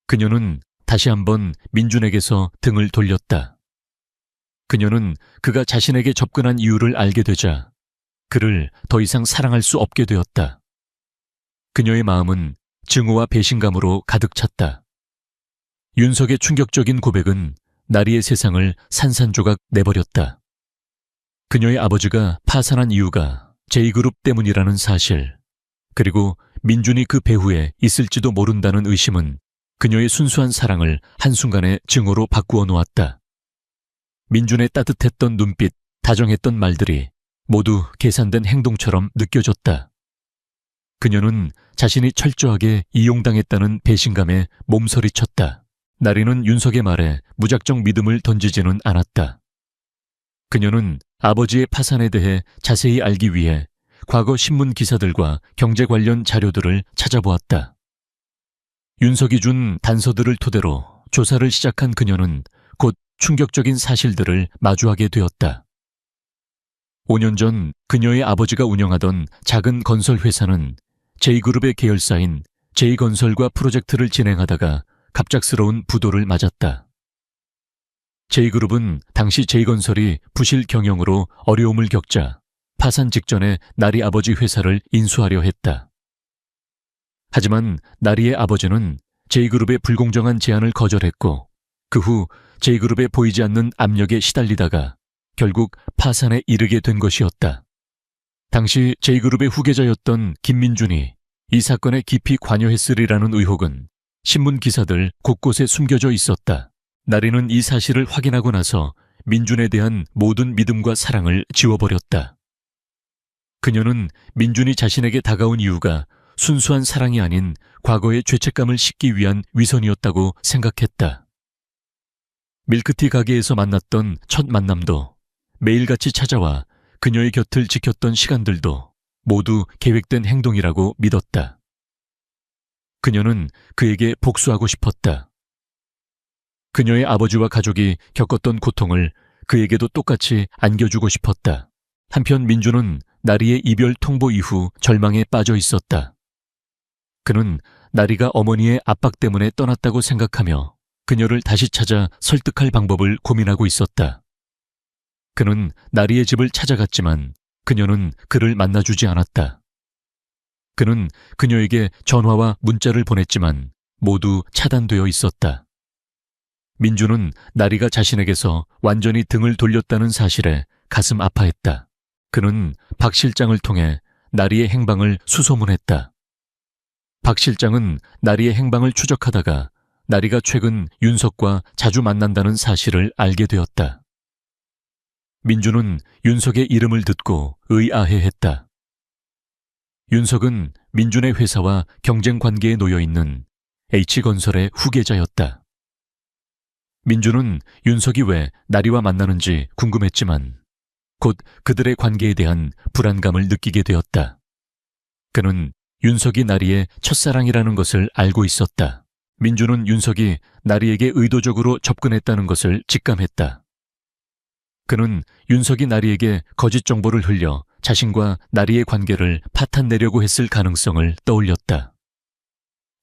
Speaker 1: 그녀는 다시 한번 민준에게서 등을 돌렸다. 그녀는 그가 자신에게 접근한 이유를 알게 되자 그를 더 이상 사랑할 수 없게 되었다. 그녀의 마음은 증오와 배신감으로 가득 찼다. 윤석의 충격적인 고백은 나리의 세상을 산산조각 내버렸다. 그녀의 아버지가 파산한 이유가 J그룹 때문이라는 사실, 그리고 민준이 그 배후에 있을지도 모른다는 의심은 그녀의 순수한 사랑을 한순간에 증오로 바꾸어 놓았다. 민준의 따뜻했던 눈빛, 다정했던 말들이 모두 계산된 행동처럼 느껴졌다. 그녀는 자신이 철저하게 이용당했다는 배신감에 몸서리쳤다. 나리는 윤석의 말에 무작정 믿음을 던지지는 않았다. 그녀는 아버지의 파산에 대해 자세히 알기 위해 과거 신문 기사들과 경제 관련 자료들을 찾아보았다. 윤석이 준 단서들을 토대로 조사를 시작한 그녀는 곧 충격적인 사실들을 마주하게 되었다. 5년 전 그녀의 아버지가 운영하던 작은 건설 회사는 J그룹의 계열사인 J건설과 프로젝트를 진행하다가 갑작스러운 부도를 맞았다. J그룹은 당시 J건설이 부실 경영으로 어려움을 겪자 파산 직전에 나리 아버지 회사를 인수하려 했다. 하지만 나리의 아버지는 J그룹의 불공정한 제안을 거절했고 그 후 J그룹에 보이지 않는 압력에 시달리다가 결국 파산에 이르게 된 것이었다. 당시 J그룹의 후계자였던 김민준이 이 사건에 깊이 관여했으리라는 의혹은 신문 기사들 곳곳에 숨겨져 있었다. 나리는 이 사실을 확인하고 나서 민준에 대한 모든 믿음과 사랑을 지워버렸다. 그녀는 민준이 자신에게 다가온 이유가 순수한 사랑이 아닌 과거의 죄책감을 씻기 위한 위선이었다고 생각했다. 밀크티 가게에서 만났던 첫 만남도, 매일같이 찾아와 그녀의 곁을 지켰던 시간들도 모두 계획된 행동이라고 믿었다. 그녀는 그에게 복수하고 싶었다. 그녀의 아버지와 가족이 겪었던 고통을 그에게도 똑같이 안겨주고 싶었다. 한편 민준은 나리의 이별 통보 이후 절망에 빠져 있었다. 그는 나리가 어머니의 압박 때문에 떠났다고 생각하며 그녀를 다시 찾아 설득할 방법을 고민하고 있었다. 그는 나리의 집을 찾아갔지만 그녀는 그를 만나주지 않았다. 그는 그녀에게 전화와 문자를 보냈지만 모두 차단되어 있었다. 민준은 나리가 자신에게서 완전히 등을 돌렸다는 사실에 가슴 아파했다. 그는 박 실장을 통해 나리의 행방을 수소문했다. 박 실장은 나리의 행방을 추적하다가 나리가 최근 윤석과 자주 만난다는 사실을 알게 되었다. 민준은 윤석의 이름을 듣고 의아해했다. 윤석은 민준의 회사와 경쟁 관계에 놓여 있는 H건설의 후계자였다. 민준은 윤석이 왜 나리와 만나는지 궁금했지만 곧 그들의 관계에 대한 불안감을 느끼게 되었다. 그는 윤석이 나리의 첫사랑이라는 것을 알고 있었다. 민준은 윤석이 나리에게 의도적으로 접근했다는 것을 직감했다. 그는 윤석이 나리에게 거짓 정보를 흘려 자신과 나리의 관계를 파탄내려고 했을 가능성을 떠올렸다.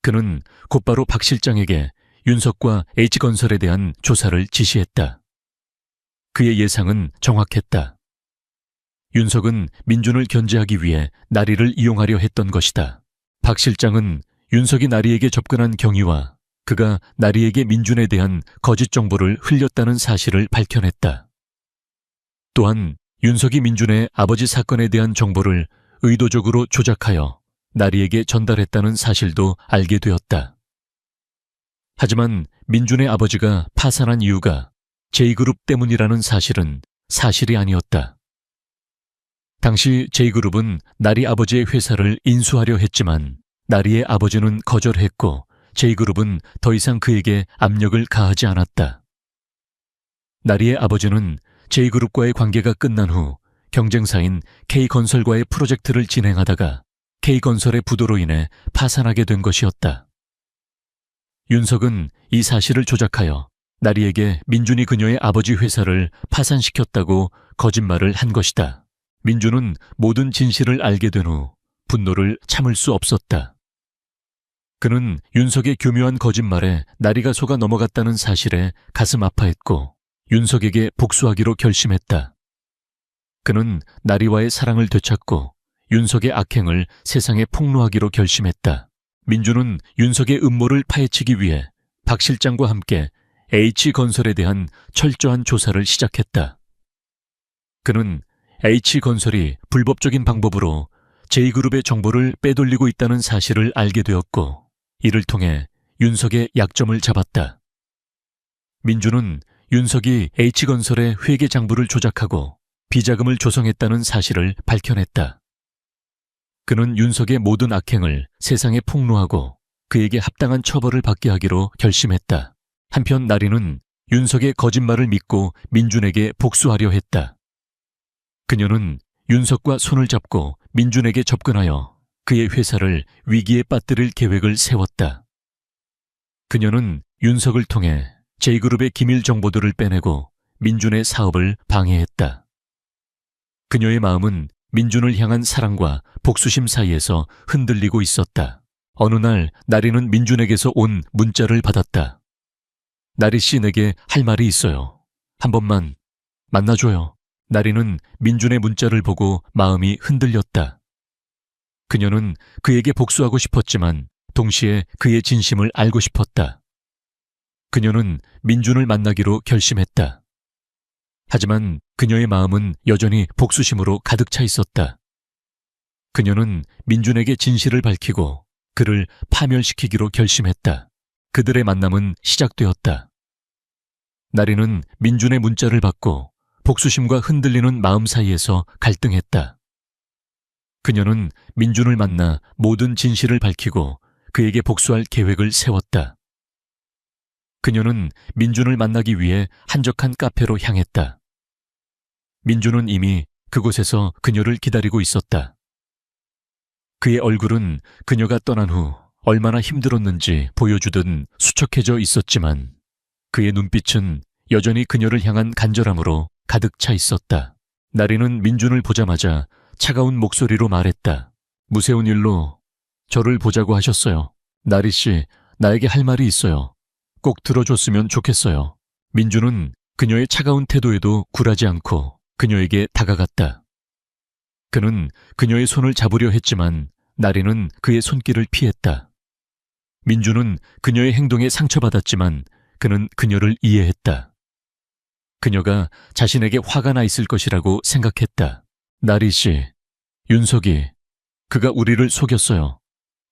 Speaker 1: 그는 곧바로 박 실장에게 윤석과 H건설에 대한 조사를 지시했다. 그의 예상은 정확했다. 윤석은 민준을 견제하기 위해 나리를 이용하려 했던 것이다. 박 실장은 윤석이 나리에게 접근한 경위와 그가 나리에게 민준에 대한 거짓 정보를 흘렸다는 사실을 밝혀냈다. 또한 윤석이 민준의 아버지 사건에 대한 정보를 의도적으로 조작하여 나리에게 전달했다는 사실도 알게 되었다. 하지만 민준의 아버지가 파산한 이유가 J그룹 때문이라는 사실은 사실이 아니었다. 당시 J그룹은 나리 아버지의 회사를 인수하려 했지만 나리의 아버지는 거절했고 J그룹은 더 이상 그에게 압력을 가하지 않았다. 나리의 아버지는 J그룹과의 관계가 끝난 후 경쟁사인 K건설과의 프로젝트를 진행하다가 K건설의 부도로 인해 파산하게 된 것이었다. 윤석은 이 사실을 조작하여 나리에게 민준이 그녀의 아버지 회사를 파산시켰다고 거짓말을 한 것이다. 민준은 모든 진실을 알게 된 후 분노를 참을 수 없었다. 그는 윤석의 교묘한 거짓말에 나리가 속아 넘어갔다는 사실에 가슴 아파했고 윤석에게 복수하기로 결심했다. 그는 나리와의 사랑을 되찾고 윤석의 악행을 세상에 폭로하기로 결심했다. 민준은 윤석의 음모를 파헤치기 위해 박 실장과 함께 H건설에 대한 철저한 조사를 시작했다. 그는 H건설이 불법적인 방법으로 J그룹의 정보를 빼돌리고 있다는 사실을 알게 되었고 이를 통해 윤석의 약점을 잡았다. 민준은 윤석이 H건설의 회계 장부를 조작하고 비자금을 조성했다는 사실을 밝혀냈다. 그는 윤석의 모든 악행을 세상에 폭로하고 그에게 합당한 처벌을 받게 하기로 결심했다. 한편 나리는 윤석의 거짓말을 믿고 민준에게 복수하려 했다. 그녀는 윤석과 손을 잡고 민준에게 접근하여 그의 회사를 위기에 빠뜨릴 계획을 세웠다. 그녀는 윤석을 통해 J그룹의 기밀 정보들을 빼내고 민준의 사업을 방해했다. 그녀의 마음은 민준을 향한 사랑과 복수심 사이에서 흔들리고 있었다. 어느 날 나리는 민준에게서 온 문자를 받았다. 나리 씨, 내게 할 말이 있어요. 한 번만 만나줘요. 나리는 민준의 문자를 보고 마음이 흔들렸다. 그녀는 그에게 복수하고 싶었지만 동시에 그의 진심을 알고 싶었다. 그녀는 민준을 만나기로 결심했다. 하지만 그녀의 마음은 여전히 복수심으로 가득 차 있었다. 그녀는 민준에게 진실을 밝히고 그를 파멸시키기로 결심했다. 그들의 만남은 시작되었다. 나리는 민준의 문자를 받고 복수심과 흔들리는 마음 사이에서 갈등했다. 그녀는 민준을 만나 모든 진실을 밝히고 그에게 복수할 계획을 세웠다. 그녀는 민준을 만나기 위해 한적한 카페로 향했다. 민준은 이미 그곳에서 그녀를 기다리고 있었다. 그의 얼굴은 그녀가 떠난 후 얼마나 힘들었는지 보여주듯 수척해져 있었지만 그의 눈빛은 여전히 그녀를 향한 간절함으로 가득 차 있었다. 나리는 민준을 보자마자 차가운 목소리로 말했다. 무세운 일로 저를 보자고 하셨어요. 나리 씨, 나에게 할 말이 있어요. 꼭 들어줬으면 좋겠어요. 민준은 그녀의 차가운 태도에도 굴하지 않고 그녀에게 다가갔다. 그는 그녀의 손을 잡으려 했지만 나리는 그의 손길을 피했다. 민준은 그녀의 행동에 상처받았지만 그는 그녀를 이해했다. 그녀가 자신에게 화가 나 있을 것이라고 생각했다. 나리 씨, 윤석이, 그가 우리를 속였어요.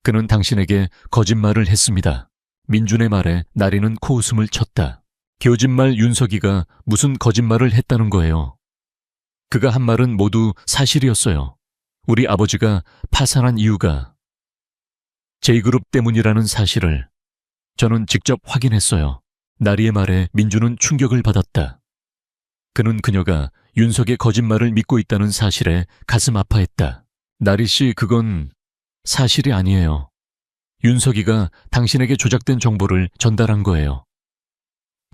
Speaker 1: 그는 당신에게 거짓말을 했습니다. 민준의 말에 나리는 코웃음을 쳤다. 거짓말 윤석이가 무슨 거짓말을 했다는 거예요. 그가 한 말은 모두 사실이었어요. 우리 아버지가 파산한 이유가 J그룹 때문이라는 사실을 저는 직접 확인했어요. 나리의 말에 민준은 충격을 받았다. 그는 그녀가 윤석의 거짓말을 믿고 있다는 사실에 가슴 아파했다. 나리 씨, 그건 사실이 아니에요. 윤석이가 당신에게 조작된 정보를 전달한 거예요.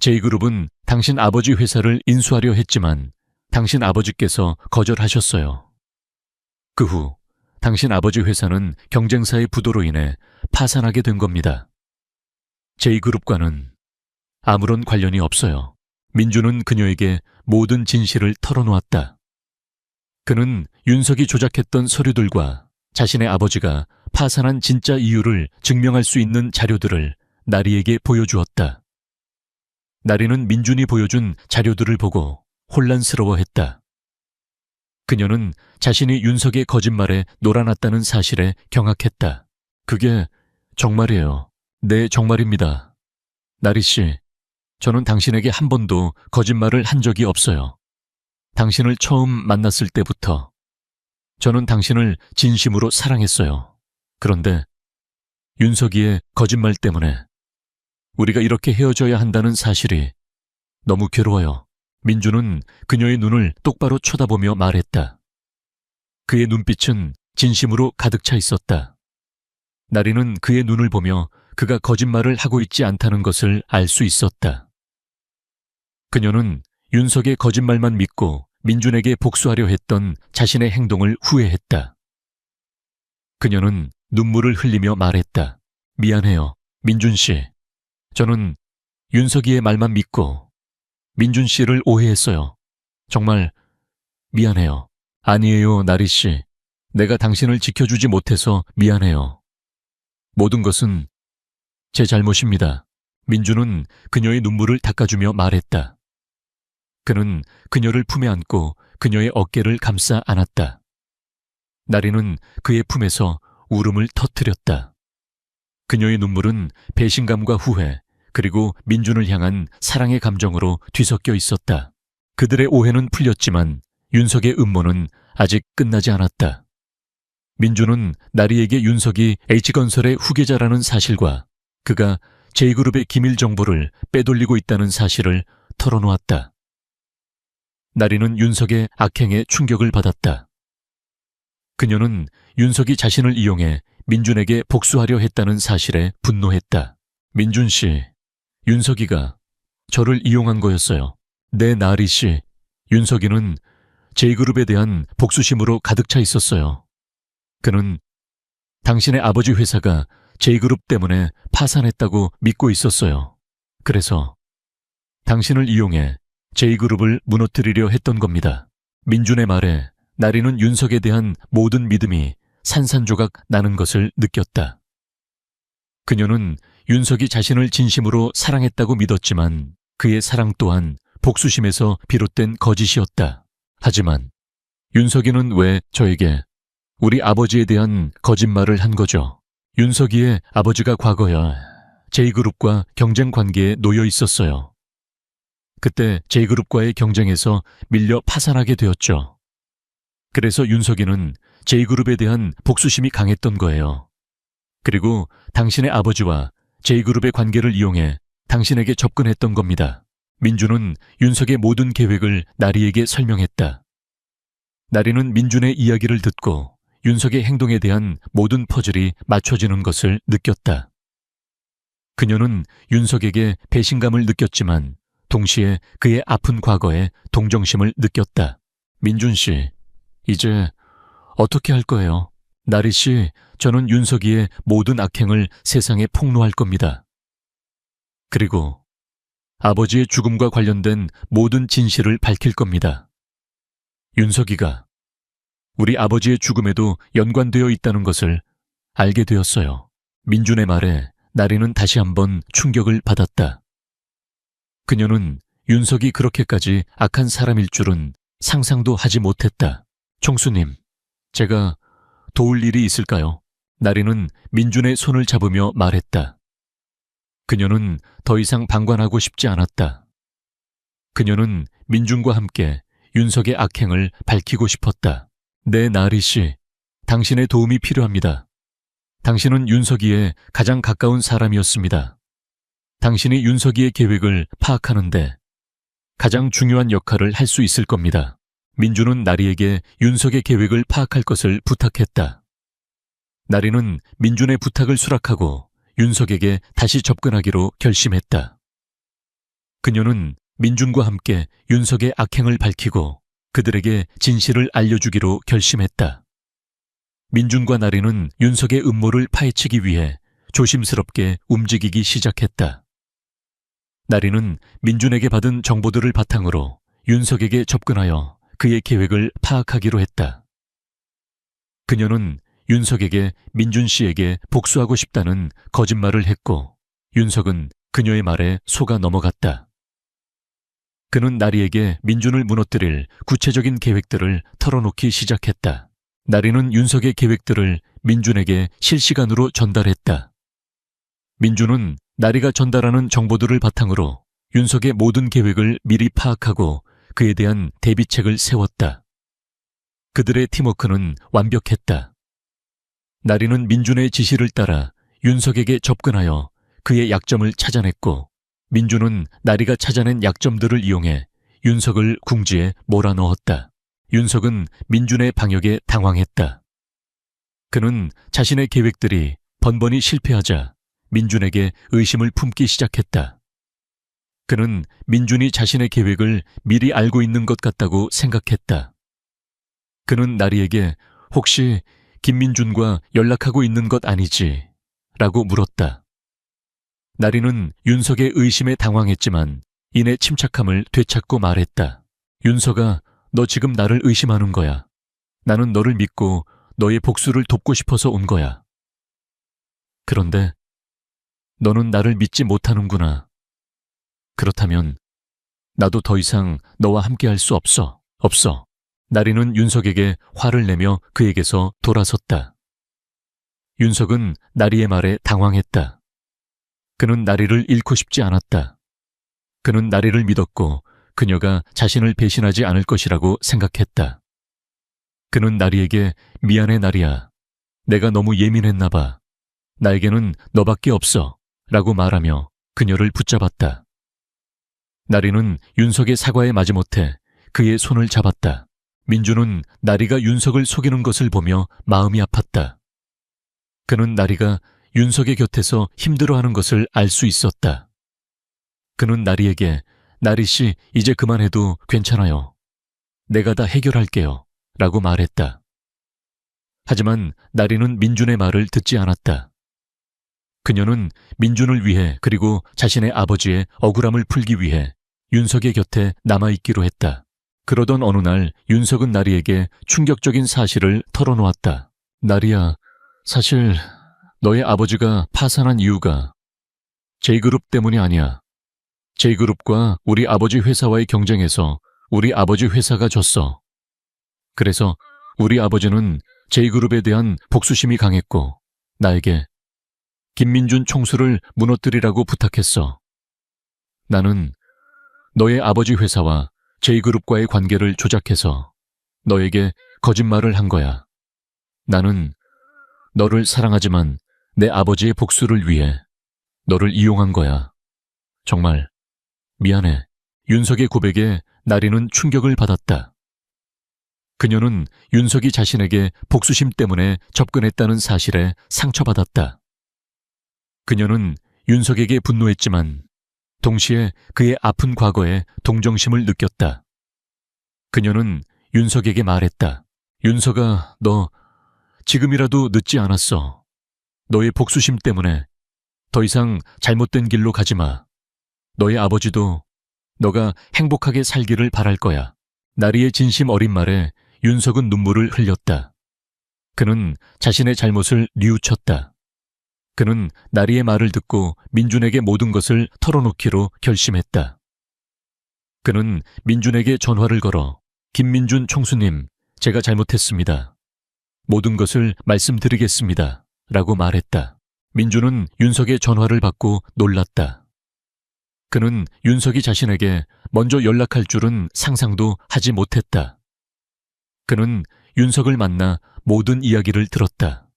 Speaker 1: J그룹은 당신 아버지 회사를 인수하려 했지만 당신 아버지께서 거절하셨어요. 그 후 당신 아버지 회사는 경쟁사의 부도로 인해 파산하게 된 겁니다. J그룹과는 아무런 관련이 없어요. 민준은 그녀에게 모든 진실을 털어놓았다. 그는 윤석이 조작했던 서류들과 자신의 아버지가 파산한 진짜 이유를 증명할 수 있는 자료들을 나리에게 보여주었다. 나리는 민준이 보여준 자료들을 보고 혼란스러워했다. 그녀는 자신이 윤석의 거짓말에 놀아났다는 사실에 경악했다. 그게 정말이에요. 네, 정말입니다. 나리 씨, 저는 당신에게 한 번도 거짓말을 한 적이 없어요. 당신을 처음 만났을 때부터 저는 당신을 진심으로 사랑했어요. 그런데 윤석이의 거짓말 때문에 우리가 이렇게 헤어져야 한다는 사실이 너무 괴로워요. 민주는 그녀의 눈을 똑바로 쳐다보며 말했다. 그의 눈빛은 진심으로 가득 차 있었다. 나리는 그의 눈을 보며 그가 거짓말을 하고 있지 않다는 것을 알 수 있었다. 그녀는 윤석의 거짓말만 믿고 민준에게 복수하려 했던 자신의 행동을 후회했다. 그녀는 눈물을 흘리며 말했다. 미안해요, 민준 씨. 저는 윤석이의 말만 믿고 민준 씨를 오해했어요. 정말 미안해요. 아니에요, 나리 씨. 내가 당신을 지켜주지 못해서 미안해요. 모든 것은 제 잘못입니다. 민준은 그녀의 눈물을 닦아주며 말했다. 그는 그녀를 품에 안고 그녀의 어깨를 감싸 안았다. 나리는 그의 품에서 울음을 터뜨렸다. 그녀의 눈물은 배신감과 후회, 그리고 민준을 향한 사랑의 감정으로 뒤섞여 있었다. 그들의 오해는 풀렸지만 윤석의 음모는 아직 끝나지 않았다. 민준은 나리에게 윤석이 H건설의 후계자라는 사실과 그가 J그룹의 기밀 정보를 빼돌리고 있다는 사실을 털어놓았다. 나리는 윤석의 악행에 충격을 받았다. 그녀는 윤석이 자신을 이용해 민준에게 복수하려 했다는 사실에 분노했다. 민준 씨, 윤석이가 저를 이용한 거였어요. 네, 나리 씨. 윤석이는 J그룹에 대한 복수심으로 가득 차 있었어요. 그는 당신의 아버지 회사가 J그룹 때문에 파산했다고 믿고 있었어요. 그래서 당신을 이용해 J그룹을 무너뜨리려 했던 겁니다. 민준의 말에 나리는 윤석에 대한 모든 믿음이 산산조각 나는 것을 느꼈다. 그녀는 윤석이 자신을 진심으로 사랑했다고 믿었지만 그의 사랑 또한 복수심에서 비롯된 거짓이었다. 하지만 윤석이는 왜 저에게 우리 아버지에 대한 거짓말을 한 거죠? 윤석이의 아버지가 과거에 J그룹과 경쟁 관계에 놓여 있었어요. 그때 J그룹과의 경쟁에서 밀려 파산하게 되었죠. 그래서 윤석이는 J그룹에 대한 복수심이 강했던 거예요. 그리고 당신의 아버지와 J그룹의 관계를 이용해 당신에게 접근했던 겁니다. 민준은 윤석의 모든 계획을 나리에게 설명했다. 나리는 민준의 이야기를 듣고 윤석의 행동에 대한 모든 퍼즐이 맞춰지는 것을 느꼈다. 그녀는 윤석에게 배신감을 느꼈지만 동시에 그의 아픈 과거에 동정심을 느꼈다. 민준 씨, 이제 어떻게 할 거예요? 나리 씨, 저는 윤석이의 모든 악행을 세상에 폭로할 겁니다. 그리고 아버지의 죽음과 관련된 모든 진실을 밝힐 겁니다. 윤석이가 우리 아버지의 죽음에도 연관되어 있다는 것을 알게 되었어요. 민준의 말에 나리는 다시 한번 충격을 받았다. 그녀는 윤석이 그렇게까지 악한 사람일 줄은 상상도 하지 못했다. 총수님, 제가 도울 일이 있을까요? 나리는 민준의 손을 잡으며 말했다. 그녀는 더 이상 방관하고 싶지 않았다. 그녀는 민준과 함께 윤석의 악행을 밝히고 싶었다. 네, 나리 씨, 당신의 도움이 필요합니다. 당신은 윤석이의 가장 가까운 사람이었습니다. 당신이 윤석이의 계획을 파악하는데 가장 중요한 역할을 할 수 있을 겁니다. 민준은 나리에게 윤석의 계획을 파악할 것을 부탁했다. 나리는 민준의 부탁을 수락하고 윤석에게 다시 접근하기로 결심했다. 그녀는 민준과 함께 윤석의 악행을 밝히고 그들에게 진실을 알려주기로 결심했다. 민준과 나리는 윤석의 음모를 파헤치기 위해 조심스럽게 움직이기 시작했다. 나리는 민준에게 받은 정보들을 바탕으로 윤석에게 접근하여 그의 계획을 파악하기로 했다. 그녀는 윤석에게 민준 씨에게 복수하고 싶다는 거짓말을 했고 윤석은 그녀의 말에 속아 넘어갔다. 그는 나리에게 민준을 무너뜨릴 구체적인 계획들을 털어놓기 시작했다. 나리는 윤석의 계획들을 민준에게 실시간으로 전달했다. 민준은 나리가 전달하는 정보들을 바탕으로 윤석의 모든 계획을 미리 파악하고 그에 대한 대비책을 세웠다. 그들의 팀워크는 완벽했다. 나리는 민준의 지시를 따라 윤석에게 접근하여 그의 약점을 찾아냈고 민준은 나리가 찾아낸 약점들을 이용해 윤석을 궁지에 몰아넣었다. 윤석은 민준의 방역에 당황했다. 그는 자신의 계획들이 번번이 실패하자 민준에게 의심을 품기 시작했다. 그는 민준이 자신의 계획을 미리 알고 있는 것 같다고 생각했다. 그는 나리에게 혹시 김민준과 연락하고 있는 것 아니지? 라고 물었다. 나리는 윤석의 의심에 당황했지만 이내 침착함을 되찾고 말했다. 윤석아, 너 지금 나를 의심하는 거야. 나는 너를 믿고 너의 복수를 돕고 싶어서 온 거야. 그런데 너는 나를 믿지 못하는구나. 그렇다면 나도 더 이상 너와 함께할 수 없어. 나리는 윤석에게 화를 내며 그에게서 돌아섰다. 윤석은 나리의 말에 당황했다. 그는 나리를 잃고 싶지 않았다. 그는 나리를 믿었고 그녀가 자신을 배신하지 않을 것이라고 생각했다. 그는 나리에게 미안해 나리야. 내가 너무 예민했나 봐. 나에게는 너밖에 없어. 라고 말하며 그녀를 붙잡았다. 나리는 윤석의 사과에 마지못해 그의 손을 잡았다. 민준은 나리가 윤석을 속이는 것을 보며 마음이 아팠다. 그는 나리가 윤석의 곁에서 힘들어하는 것을 알 수 있었다. 그는 나리에게 나리씨 이제 그만해도 괜찮아요. 내가 다 해결할게요. 라고 말했다. 하지만 나리는 민준의 말을 듣지 않았다. 그녀는 민준을 위해 그리고 자신의 아버지의 억울함을 풀기 위해 윤석의 곁에 남아있기로 했다. 그러던 어느 날 윤석은 나리에게 충격적인 사실을 털어놓았다. 나리야, 사실 너의 아버지가 파산한 이유가 J그룹 때문이 아니야. J그룹과 우리 아버지 회사와의 경쟁에서 우리 아버지 회사가 졌어. 그래서 우리 아버지는 J그룹에 대한 복수심이 강했고 나에게 김민준 총수를 무너뜨리라고 부탁했어. 나는 너의 아버지 회사와 J그룹과의 관계를 조작해서 너에게 거짓말을 한 거야. 나는 너를 사랑하지만 내 아버지의 복수를 위해 너를 이용한 거야. 정말 미안해. 윤석의 고백에 나리는 충격을 받았다. 그녀는 윤석이 자신에게 복수심 때문에 접근했다는 사실에 상처받았다. 그녀는 윤석에게 분노했지만 동시에 그의 아픈 과거에 동정심을 느꼈다. 그녀는 윤석에게 말했다. 윤석아, 너 지금이라도 늦지 않았어. 너의 복수심 때문에 더 이상 잘못된 길로 가지 마. 너의 아버지도 너가 행복하게 살기를 바랄 거야. 나리의 진심 어린 말에 윤석은 눈물을 흘렸다. 그는 자신의 잘못을 뉘우쳤다. 그는 나리의 말을 듣고 민준에게 모든 것을 털어놓기로 결심했다. 그는 민준에게 전화를 걸어 김민준 총수님, 제가 잘못했습니다. 모든 것을 말씀드리겠습니다. 라고 말했다. 민준은 윤석의 전화를 받고 놀랐다. 그는 윤석이 자신에게 먼저 연락할 줄은 상상도 하지 못했다. 그는 윤석을 만나 모든 이야기를 들었다.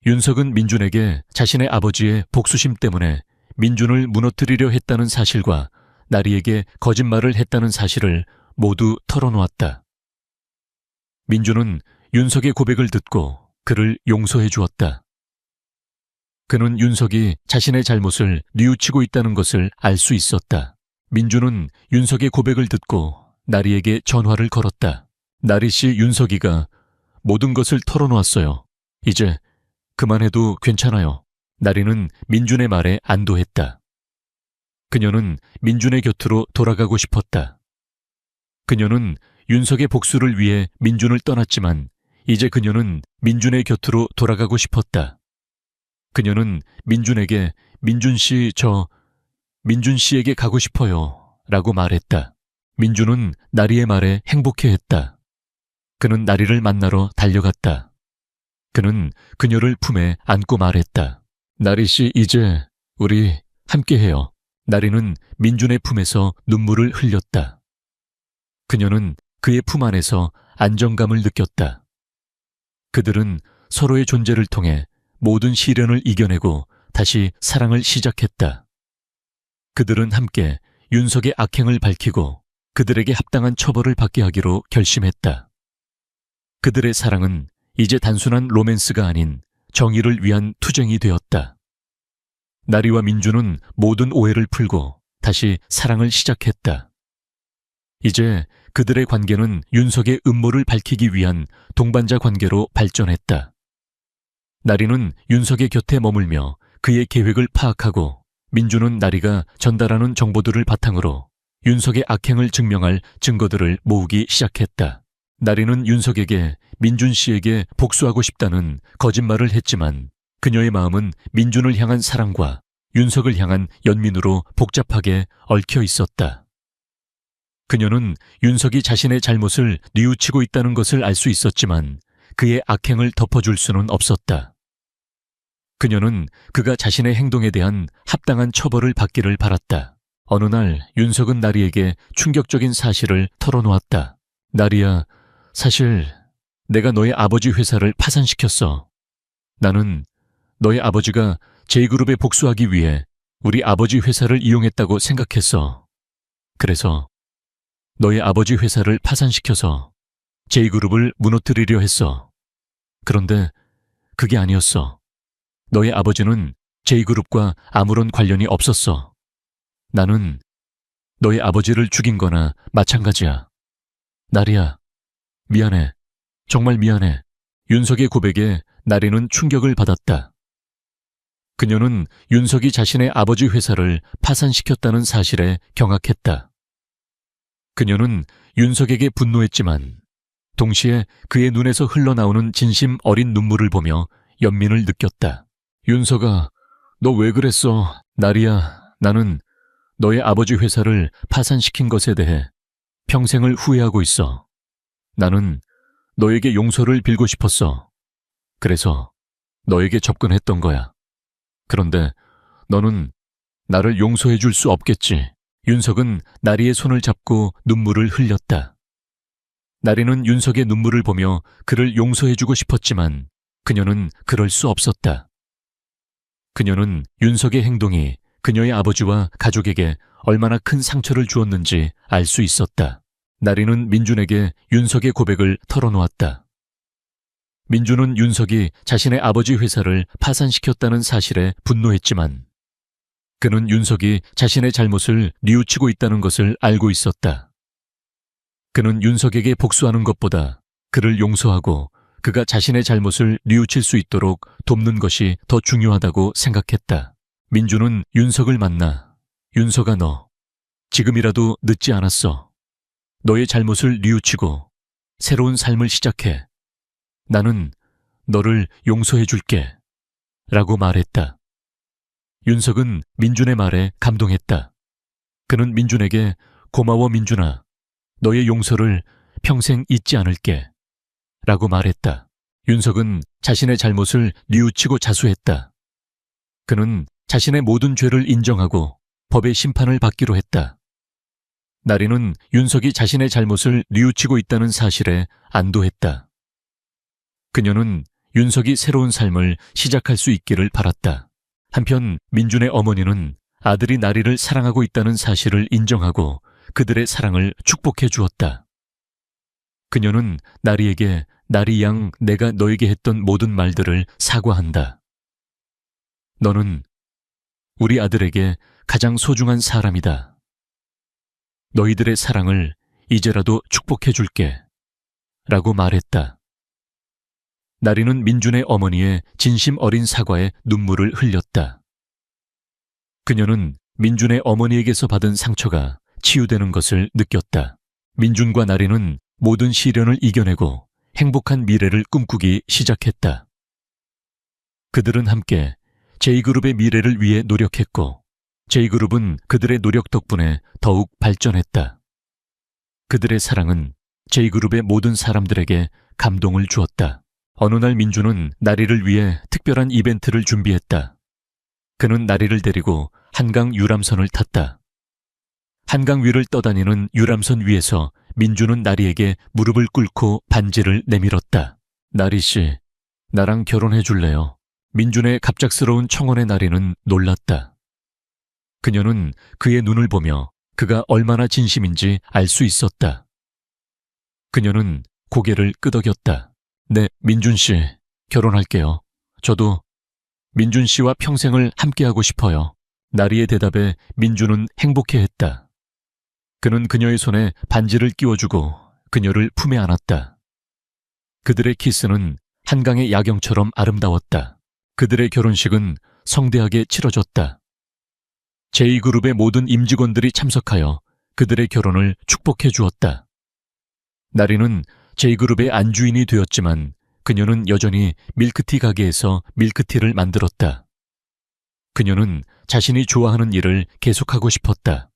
Speaker 1: 윤석은 민준에게 자신의 아버지의 복수심 때문에 민준을 무너뜨리려 했다는 사실과 나리에게 거짓말을 했다는 사실을 모두 털어놓았다. 민준은 윤석의 고백을 듣고 그를 용서해 주었다. 그는 윤석이 자신의 잘못을 뉘우치고 있다는 것을 알 수 있었다. 민준은 윤석의 고백을 듣고 나리에게 전화를 걸었다. 나리 씨, 윤석이가 모든 것을 털어놓았어요. 이제 그만해도 괜찮아요. 나리는 민준의 말에 안도했다. 그녀는 민준의 곁으로 돌아가고 싶었다. 그녀는 윤석의 복수를 위해 민준을 떠났지만 이제 그녀는 민준의 곁으로 돌아가고 싶었다. 그녀는 민준에게 민준 씨에게 가고 싶어요. 라고 말했다. 민준은 나리의 말에 행복해했다. 그는 나리를 만나러 달려갔다. 그는 그녀를 품에 안고 말했다. 나리 씨, 이제 우리 함께해요. 나리는 민준의 품에서 눈물을 흘렸다. 그녀는 그의 품 안에서 안정감을 느꼈다. 그들은 서로의 존재를 통해 모든 시련을 이겨내고 다시 사랑을 시작했다. 그들은 함께 윤석의 악행을 밝히고 그들에게 합당한 처벌을 받게 하기로 결심했다. 그들의 사랑은 이제 단순한 로맨스가 아닌 정의를 위한 투쟁이 되었다. 나리와 민주는 모든 오해를 풀고 다시 사랑을 시작했다. 이제 그들의 관계는 윤석의 음모를 밝히기 위한 동반자 관계로 발전했다. 나리는 윤석의 곁에 머물며 그의 계획을 파악하고, 민주는 나리가 전달하는 정보들을 바탕으로 윤석의 악행을 증명할 증거들을 모으기 시작했다. 나리는 윤석에게 민준 씨에게 복수하고 싶다는 거짓말을 했지만 그녀의 마음은 민준을 향한 사랑과 윤석을 향한 연민으로 복잡하게 얽혀 있었다. 그녀는 윤석이 자신의 잘못을 뉘우치고 있다는 것을 알 수 있었지만 그의 악행을 덮어줄 수는 없었다. 그녀는 그가 자신의 행동에 대한 합당한 처벌을 받기를 바랐다. 어느 날 윤석은 나리에게 충격적인 사실을 털어놓았다. 나리야, 사실 내가 너의 아버지 회사를 파산시켰어. 나는 너의 아버지가 J그룹에 복수하기 위해 우리 아버지 회사를 이용했다고 생각했어. 그래서 너의 아버지 회사를 파산시켜서 J그룹을 무너뜨리려 했어. 그런데 그게 아니었어. 너의 아버지는 J그룹과 아무런 관련이 없었어. 나는 너의 아버지를 죽인 거나 마찬가지야. 나리야, 미안해. 정말 미안해. 윤석의 고백에 나리는 충격을 받았다. 그녀는 윤석이 자신의 아버지 회사를 파산시켰다는 사실에 경악했다. 그녀는 윤석에게 분노했지만 동시에 그의 눈에서 흘러나오는 진심 어린 눈물을 보며 연민을 느꼈다. 윤석아, 너 왜 그랬어? 나리야, 나는 너의 아버지 회사를 파산시킨 것에 대해 평생을 후회하고 있어. 나는 너에게 용서를 빌고 싶었어. 그래서 너에게 접근했던 거야. 그런데 너는 나를 용서해 줄 수 없겠지. 윤석은 나리의 손을 잡고 눈물을 흘렸다. 나리는 윤석의 눈물을 보며 그를 용서해 주고 싶었지만 그녀는 그럴 수 없었다. 그녀는 윤석의 행동이 그녀의 아버지와 가족에게 얼마나 큰 상처를 주었는지 알 수 있었다. 나리는 민준에게 윤석의 고백을 털어놓았다. 민준은 윤석이 자신의 아버지 회사를 파산시켰다는 사실에 분노했지만 그는 윤석이 자신의 잘못을 뉘우치고 있다는 것을 알고 있었다. 그는 윤석에게 복수하는 것보다 그를 용서하고 그가 자신의 잘못을 뉘우칠 수 있도록 돕는 것이 더 중요하다고 생각했다. 민준은 윤석을 만나, 윤석아, 너 지금이라도 늦지 않았어. 너의 잘못을 뉘우치고 새로운 삶을 시작해. 나는 너를 용서해 줄게. 라고 말했다. 윤석은 민준의 말에 감동했다. 그는 민준에게 고마워 민준아. 너의 용서를 평생 잊지 않을게. 라고 말했다. 윤석은 자신의 잘못을 뉘우치고 자수했다. 그는 자신의 모든 죄를 인정하고 법의 심판을 받기로 했다. 나리는 윤석이 자신의 잘못을 뉘우치고 있다는 사실에 안도했다. 그녀는 윤석이 새로운 삶을 시작할 수 있기를 바랐다. 한편 민준의 어머니는 아들이 나리를 사랑하고 있다는 사실을 인정하고 그들의 사랑을 축복해 주었다. 그녀는 나리에게 나리 양 내가 너에게 했던 모든 말들을 사과한다. 너는 우리 아들에게 가장 소중한 사람이다. 너희들의 사랑을 이제라도 축복해 줄게. 라고 말했다. 나리는 민준의 어머니의 진심 어린 사과에 눈물을 흘렸다. 그녀는 민준의 어머니에게서 받은 상처가 치유되는 것을 느꼈다. 민준과 나리는 모든 시련을 이겨내고 행복한 미래를 꿈꾸기 시작했다. 그들은 함께 J그룹의 미래를 위해 노력했고 J그룹은 그들의 노력 덕분에 더욱 발전했다. 그들의 사랑은 J그룹의 모든 사람들에게 감동을 주었다. 어느 날 민준은 나리를 위해 특별한 이벤트를 준비했다. 그는 나리를 데리고 한강 유람선을 탔다. 한강 위를 떠다니는 유람선 위에서 민준은 나리에게 무릎을 꿇고 반지를 내밀었다. 나리 씨, 나랑 결혼해 줄래요? 민준의 갑작스러운 청혼에 나리는 놀랐다. 그녀는 그의 눈을 보며 그가 얼마나 진심인지 알 수 있었다. 그녀는 고개를 끄덕였다. 네, 민준 씨, 결혼할게요. 저도 민준 씨와 평생을 함께하고 싶어요. 나리의 대답에 민준은 행복해했다. 그는 그녀의 손에 반지를 끼워주고 그녀를 품에 안았다. 그들의 키스는 한강의 야경처럼 아름다웠다. 그들의 결혼식은 성대하게 치러졌다. 제2그룹의 모든 임직원들이 참석하여 그들의 결혼을 축복해 주었다. 나리는 제2그룹의 안주인이 되었지만 그녀는 여전히 밀크티 가게에서 밀크티를 만들었다. 그녀는 자신이 좋아하는 일을 계속하고 싶었다.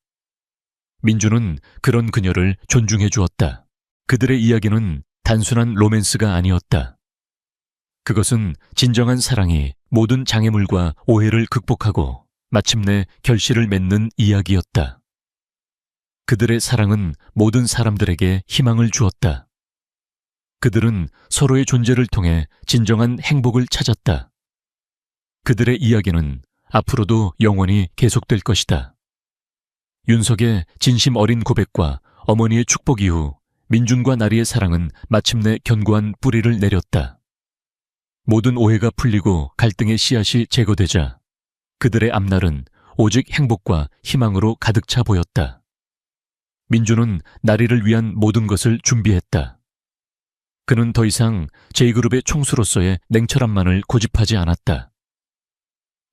Speaker 1: 민주는 그런 그녀를 존중해 주었다. 그들의 이야기는 단순한 로맨스가 아니었다. 그것은 진정한 사랑이 모든 장애물과 오해를 극복하고 마침내 결실을 맺는 이야기였다. 그들의 사랑은 모든 사람들에게 희망을 주었다. 그들은 서로의 존재를 통해 진정한 행복을 찾았다. 그들의 이야기는 앞으로도 영원히 계속될 것이다. 윤석의 진심 어린 고백과 어머니의 축복 이후 민준과 나리의 사랑은 마침내 견고한 뿌리를 내렸다. 모든 오해가 풀리고 갈등의 씨앗이 제거되자 그들의 앞날은 오직 행복과 희망으로 가득 차 보였다. 민준은 나리를 위한 모든 것을 준비했다. 그는 더 이상 제2그룹의 총수로서의 냉철함만을 고집하지 않았다.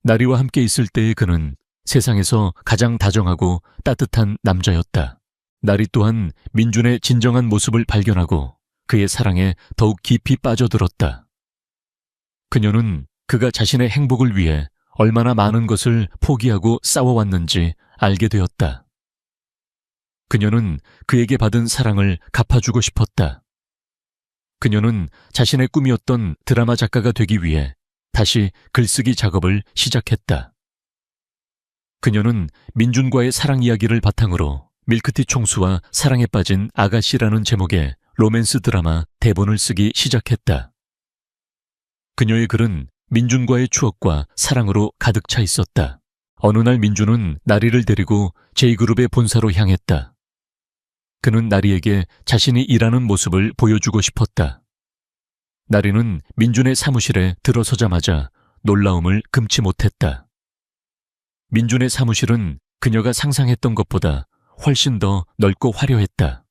Speaker 1: 나리와 함께 있을 때의 그는 세상에서 가장 다정하고 따뜻한 남자였다. 나리 또한 민준의 진정한 모습을 발견하고 그의 사랑에 더욱 깊이 빠져들었다. 그녀는 그가 자신의 행복을 위해 얼마나 많은 것을 포기하고 싸워왔는지 알게 되었다. 그녀는 그에게 받은 사랑을 갚아주고 싶었다. 그녀는 자신의 꿈이었던 드라마 작가가 되기 위해 다시 글쓰기 작업을 시작했다. 그녀는 민준과의 사랑 이야기를 바탕으로 밀크티 총수와 사랑에 빠진 아가씨라는 제목의 로맨스 드라마 대본을 쓰기 시작했다. 그녀의 글은 민준과의 추억과 사랑으로 가득 차 있었다. 어느 날 민준은 나리를 데리고 제2그룹의 본사로 향했다. 그는 나리에게 자신이 일하는 모습을 보여주고 싶었다. 나리는 민준의 사무실에 들어서자마자 놀라움을 금치 못했다. 민준의 사무실은 그녀가 상상했던 것보다 훨씬 더 넓고 화려했다.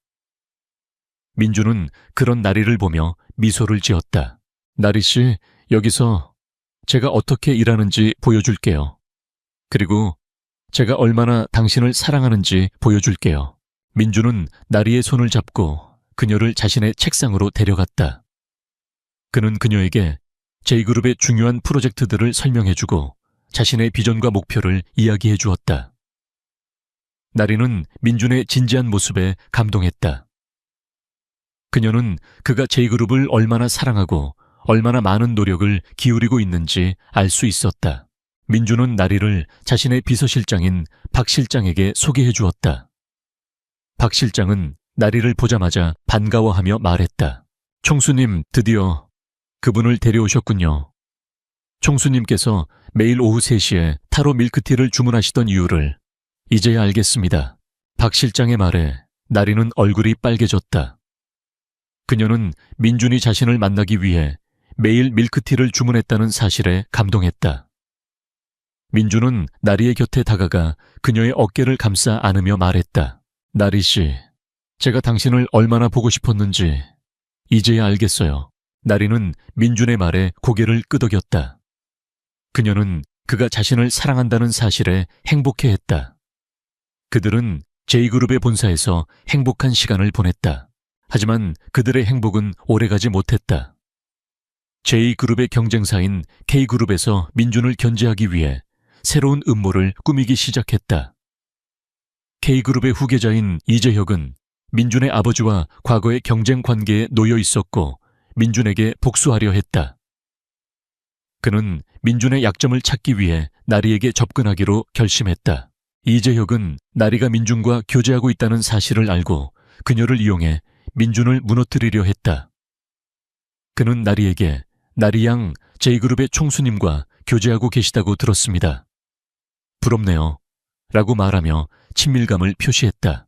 Speaker 1: 민준은 그런 나리를 보며 미소를 지었다. 나리 씨, 여기서 제가 어떻게 일하는지 보여줄게요. 그리고 제가 얼마나 당신을 사랑하는지 보여줄게요. 민준은 나리의 손을 잡고 그녀를 자신의 책상으로 데려갔다. 그는 그녀에게 제2그룹의 중요한 프로젝트들을 설명해주고 자신의 비전과 목표를 이야기해 주었다. 나리는 민준의 진지한 모습에 감동했다. 그녀는 그가 제2그룹을 얼마나 사랑하고 얼마나 많은 노력을 기울이고 있는지 알 수 있었다. 민준은 나리를 자신의 비서실장인 박 실장에게 소개해 주었다. 박 실장은 나리를 보자마자 반가워하며 말했다. 총수님, 드디어 그분을 데려오셨군요. 총수님께서 매일 오후 3시에 타로 밀크티를 주문하시던 이유를 이제야 알겠습니다. 박 실장의 말에 나리는 얼굴이 빨개졌다. 그녀는 민준이 자신을 만나기 위해 매일 밀크티를 주문했다는 사실에 감동했다. 민준은 나리의 곁에 다가가 그녀의 어깨를 감싸 안으며 말했다. 나리 씨, 제가 당신을 얼마나 보고 싶었는지 이제야 알겠어요. 나리는 민준의 말에 고개를 끄덕였다. 그녀는 그가 자신을 사랑한다는 사실에 행복해했다. 그들은 제2그룹의 본사에서 행복한 시간을 보냈다. 하지만 그들의 행복은 오래가지 못했다. 제2그룹의 경쟁사인 K그룹에서 민준을 견제하기 위해 새로운 음모를 꾸미기 시작했다. K그룹의 후계자인 이재혁은 민준의 아버지와 과거의 경쟁 관계에 놓여 있었고 민준에게 복수하려 했다. 그는 민준의 약점을 찾기 위해 나리에게 접근하기로 결심했다. 이재혁은 나리가 민준과 교제하고 있다는 사실을 알고 그녀를 이용해 민준을 무너뜨리려 했다. 그는 나리에게 나리 양 제2그룹의 총수님과 교제하고 계시다고 들었습니다. 부럽네요. 라고 말하며 친밀감을 표시했다.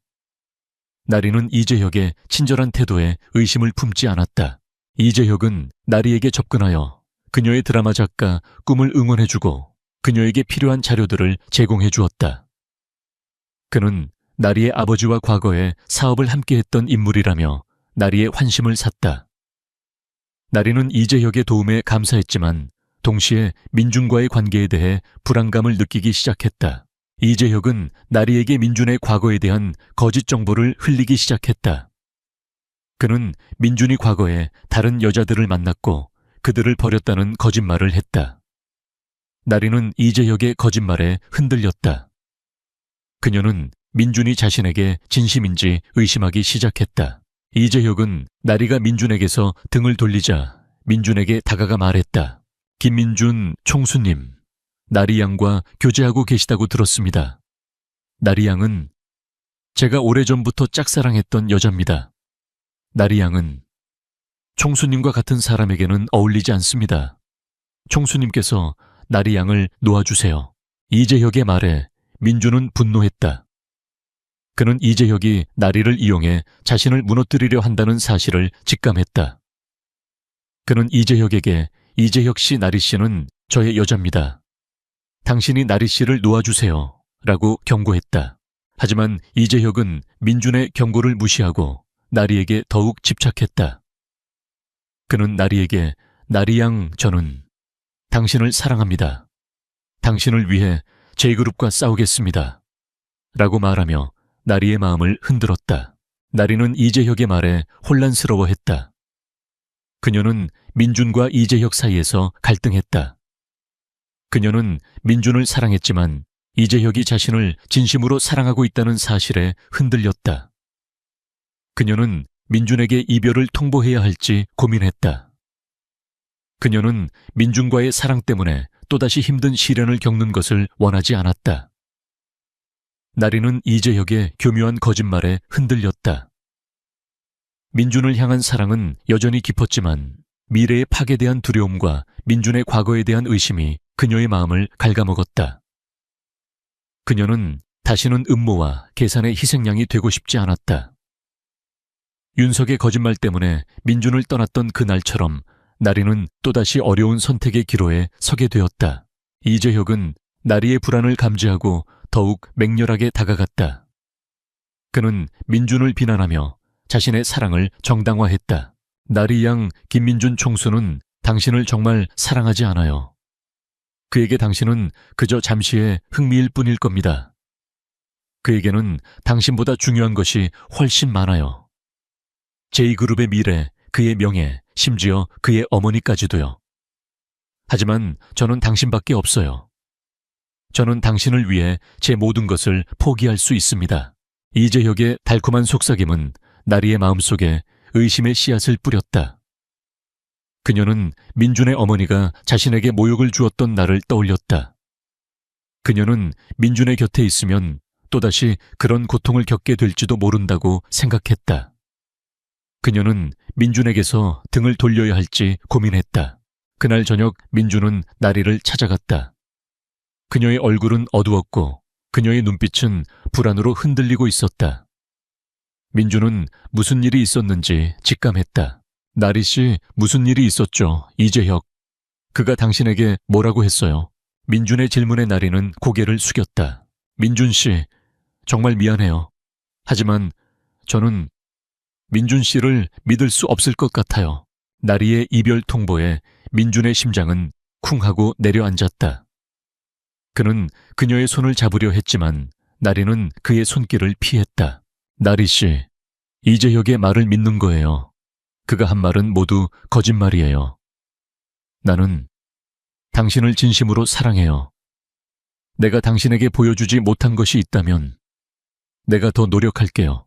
Speaker 1: 나리는 이재혁의 친절한 태도에 의심을 품지 않았다. 이재혁은 나리에게 접근하여 그녀의 드라마 작가 꿈을 응원해주고 그녀에게 필요한 자료들을 제공해 주었다. 그는 나리의 아버지와 과거에 사업을 함께했던 인물이라며 나리의 환심을 샀다. 나리는 이재혁의 도움에 감사했지만 동시에 민준과의 관계에 대해 불안감을 느끼기 시작했다. 이재혁은 나리에게 민준의 과거에 대한 거짓 정보를 흘리기 시작했다. 그는 민준이 과거에 다른 여자들을 만났고 그들을 버렸다는 거짓말을 했다. 나리는 이재혁의 거짓말에 흔들렸다. 그녀는 민준이 자신에게 진심인지 의심하기 시작했다. 이재혁은 나리가 민준에게서 등을 돌리자 민준에게 다가가 말했다. 김민준 총수님, 나리 양과 교제하고 계시다고 들었습니다. 나리 양은 제가 오래전부터 짝사랑했던 여자입니다. 나리 양은 총수님과 같은 사람에게는 어울리지 않습니다. 총수님께서 나리 양을 놓아주세요. 이재혁의 말에 민준은 분노했다. 그는 이재혁이 나리를 이용해 자신을 무너뜨리려 한다는 사실을 직감했다. 그는 이재혁에게 이재혁 씨, 나리 씨는 저의 여자입니다. 당신이 나리 씨를 놓아주세요. 라고 경고했다. 하지만 이재혁은 민준의 경고를 무시하고 나리에게 더욱 집착했다. 그는 나리에게 나리 양, 저는 당신을 사랑합니다. 당신을 위해 J그룹과 싸우겠습니다. 라고 말하며 나리의 마음을 흔들었다. 나리는 이재혁의 말에 혼란스러워했다. 그녀는 민준과 이재혁 사이에서 갈등했다. 그녀는 민준을 사랑했지만 이재혁이 자신을 진심으로 사랑하고 있다는 사실에 흔들렸다. 그녀는 민준에게 이별을 통보해야 할지 고민했다. 그녀는 민준과의 사랑 때문에 또다시 힘든 시련을 겪는 것을 원하지 않았다. 나리는 이재혁의 교묘한 거짓말에 흔들렸다. 민준을 향한 사랑은 여전히 깊었지만 미래의 파괴에 대한 두려움과 민준의 과거에 대한 의심이 그녀의 마음을 갉아먹었다. 그녀는 다시는 음모와 계산의 희생양이 되고 싶지 않았다. 윤석의 거짓말 때문에 민준을 떠났던 그날처럼 나리는 또다시 어려운 선택의 기로에 서게 되었다. 이재혁은 나리의 불안을 감지하고 더욱 맹렬하게 다가갔다. 그는 민준을 비난하며 자신의 사랑을 정당화했다. 나리 양, 김민준 총수는 당신을 정말 사랑하지 않아요. 그에게 당신은 그저 잠시의 흥미일 뿐일 겁니다. 그에게는 당신보다 중요한 것이 훨씬 많아요. J그룹의 미래, 그의 명예, 심지어 그의 어머니까지도요. 하지만 저는 당신밖에 없어요. 저는 당신을 위해 제 모든 것을 포기할 수 있습니다. 이재혁의 달콤한 속삭임은 나리의 마음속에 의심의 씨앗을 뿌렸다. 그녀는 민준의 어머니가 자신에게 모욕을 주었던 날을 떠올렸다. 그녀는 민준의 곁에 있으면 또다시 그런 고통을 겪게 될지도 모른다고 생각했다. 그녀는 민준에게서 등을 돌려야 할지 고민했다. 그날 저녁 민준은 나리를 찾아갔다. 그녀의 얼굴은 어두웠고 그녀의 눈빛은 불안으로 흔들리고 있었다. 민준은 무슨 일이 있었는지 직감했다. 나리 씨, 무슨 일이 있었죠, 이재혁? 그가 당신에게 뭐라고 했어요? 민준의 질문에 나리는 고개를 숙였다. 민준 씨, 정말 미안해요. 하지만 저는 민준 씨를 믿을 수 없을 것 같아요. 나리의 이별 통보에 민준의 심장은 쿵 하고 내려앉았다. 그는 그녀의 손을 잡으려 했지만 나리는 그의 손길을 피했다. 나리 씨, 이재혁의 말을 믿는 거예요. 그가 한 말은 모두 거짓말이에요. 나는 당신을 진심으로 사랑해요. 내가 당신에게 보여주지 못한 것이 있다면 내가 더 노력할게요.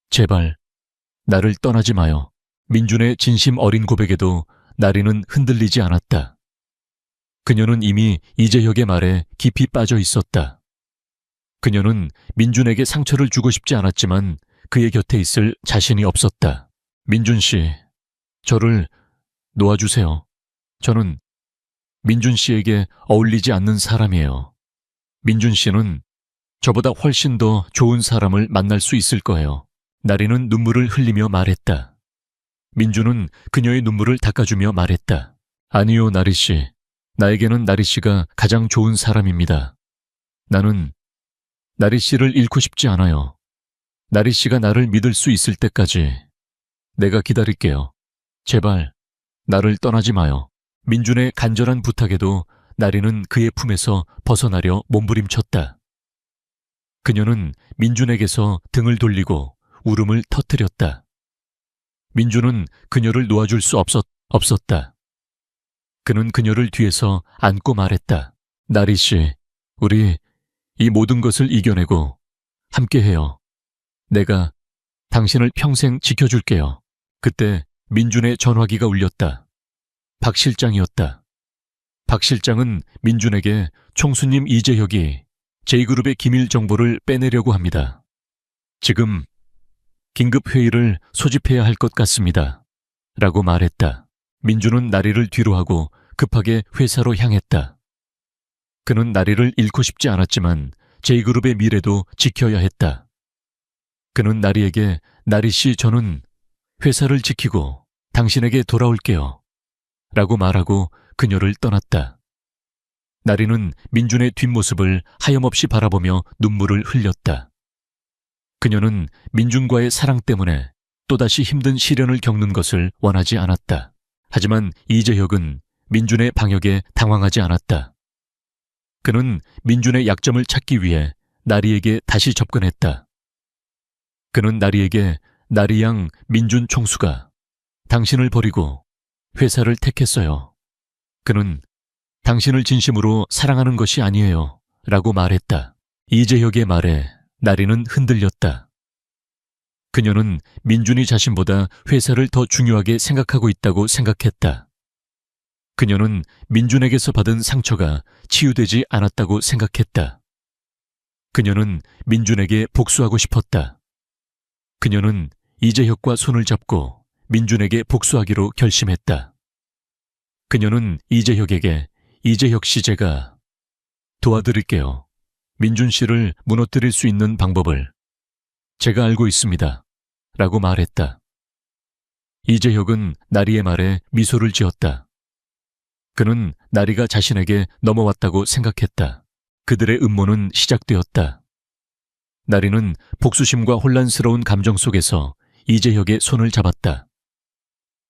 Speaker 1: 제발 나를 떠나지 마요. 민준의 진심 어린 고백에도 나리는 흔들리지 않았다. 그녀는 이미 이재혁의 말에 깊이 빠져 있었다. 그녀는 민준에게 상처를 주고 싶지 않았지만 그의 곁에 있을 자신이 없었다. 민준 씨, 저를 놓아주세요. 저는 민준 씨에게 어울리지 않는 사람이에요. 민준 씨는 저보다 훨씬 더 좋은 사람을 만날 수 있을 거예요. 나리는 눈물을 흘리며 말했다. 민주는 그녀의 눈물을 닦아주며 말했다. 아니요, 나리 씨. 나에게는 나리 씨가 가장 좋은 사람입니다. 나는 나리 씨를 잃고 싶지 않아요. 나리 씨가 나를 믿을 수 있을 때까지 내가 기다릴게요. 제발 나를 떠나지 마요. 민준의 간절한 부탁에도 나리는 그의 품에서 벗어나려 몸부림쳤다. 그녀는 민준에게서 등을 돌리고 울음을 터뜨렸다. 민준은 그녀를 놓아줄 수 없었다. 그는 그녀를 뒤에서 안고 말했다. 나리 씨, 우리 이 모든 것을 이겨내고 함께해요. 내가 당신을 평생 지켜줄게요. 그때 민준의 전화기가 울렸다. 박 실장이었다. 박 실장은 민준에게 총수님 이재혁이 J그룹의 기밀 정보를 빼내려고 합니다. 지금 긴급 회의를 소집해야 할 것 같습니다. 라고 말했다. 민준은 나리를 뒤로 하고 급하게 회사로 향했다. 그는 나리를 잃고 싶지 않았지만 J그룹의 미래도 지켜야 했다. 그는 나리에게 나리 씨, 저는 회사를 지키고 당신에게 돌아올게요. 라고 말하고 그녀를 떠났다. 나리는 민준의 뒷모습을 하염없이 바라보며 눈물을 흘렸다. 그녀는 민준과의 사랑 때문에 또다시 힘든 시련을 겪는 것을 원하지 않았다. 하지만 이재혁은 민준의 방역에 당황하지 않았다. 그는 민준의 약점을 찾기 위해 나리에게 다시 접근했다. 그는 나리에게 나리 양 민준 총수가 당신을 버리고 회사를 택했어요. 그는 당신을 진심으로 사랑하는 것이 아니에요. 라고 말했다. 이재혁의 말에 나리는 흔들렸다. 그녀는 민준이 자신보다 회사를 더 중요하게 생각하고 있다고 생각했다. 그녀는 민준에게서 받은 상처가 치유되지 않았다고 생각했다. 그녀는 민준에게 복수하고 싶었다. 그녀는 이재혁과 손을 잡고 민준에게 복수하기로 결심했다. 그녀는 이재혁에게 이재혁 씨, 제가 도와드릴게요. 민준 씨를 무너뜨릴 수 있는 방법을 제가 알고 있습니다. 라고 말했다. 이재혁은 나리의 말에 미소를 지었다. 그는 나리가 자신에게 넘어왔다고 생각했다. 그들의 음모는 시작되었다. 나리는 복수심과 혼란스러운 감정 속에서 이재혁의 손을 잡았다.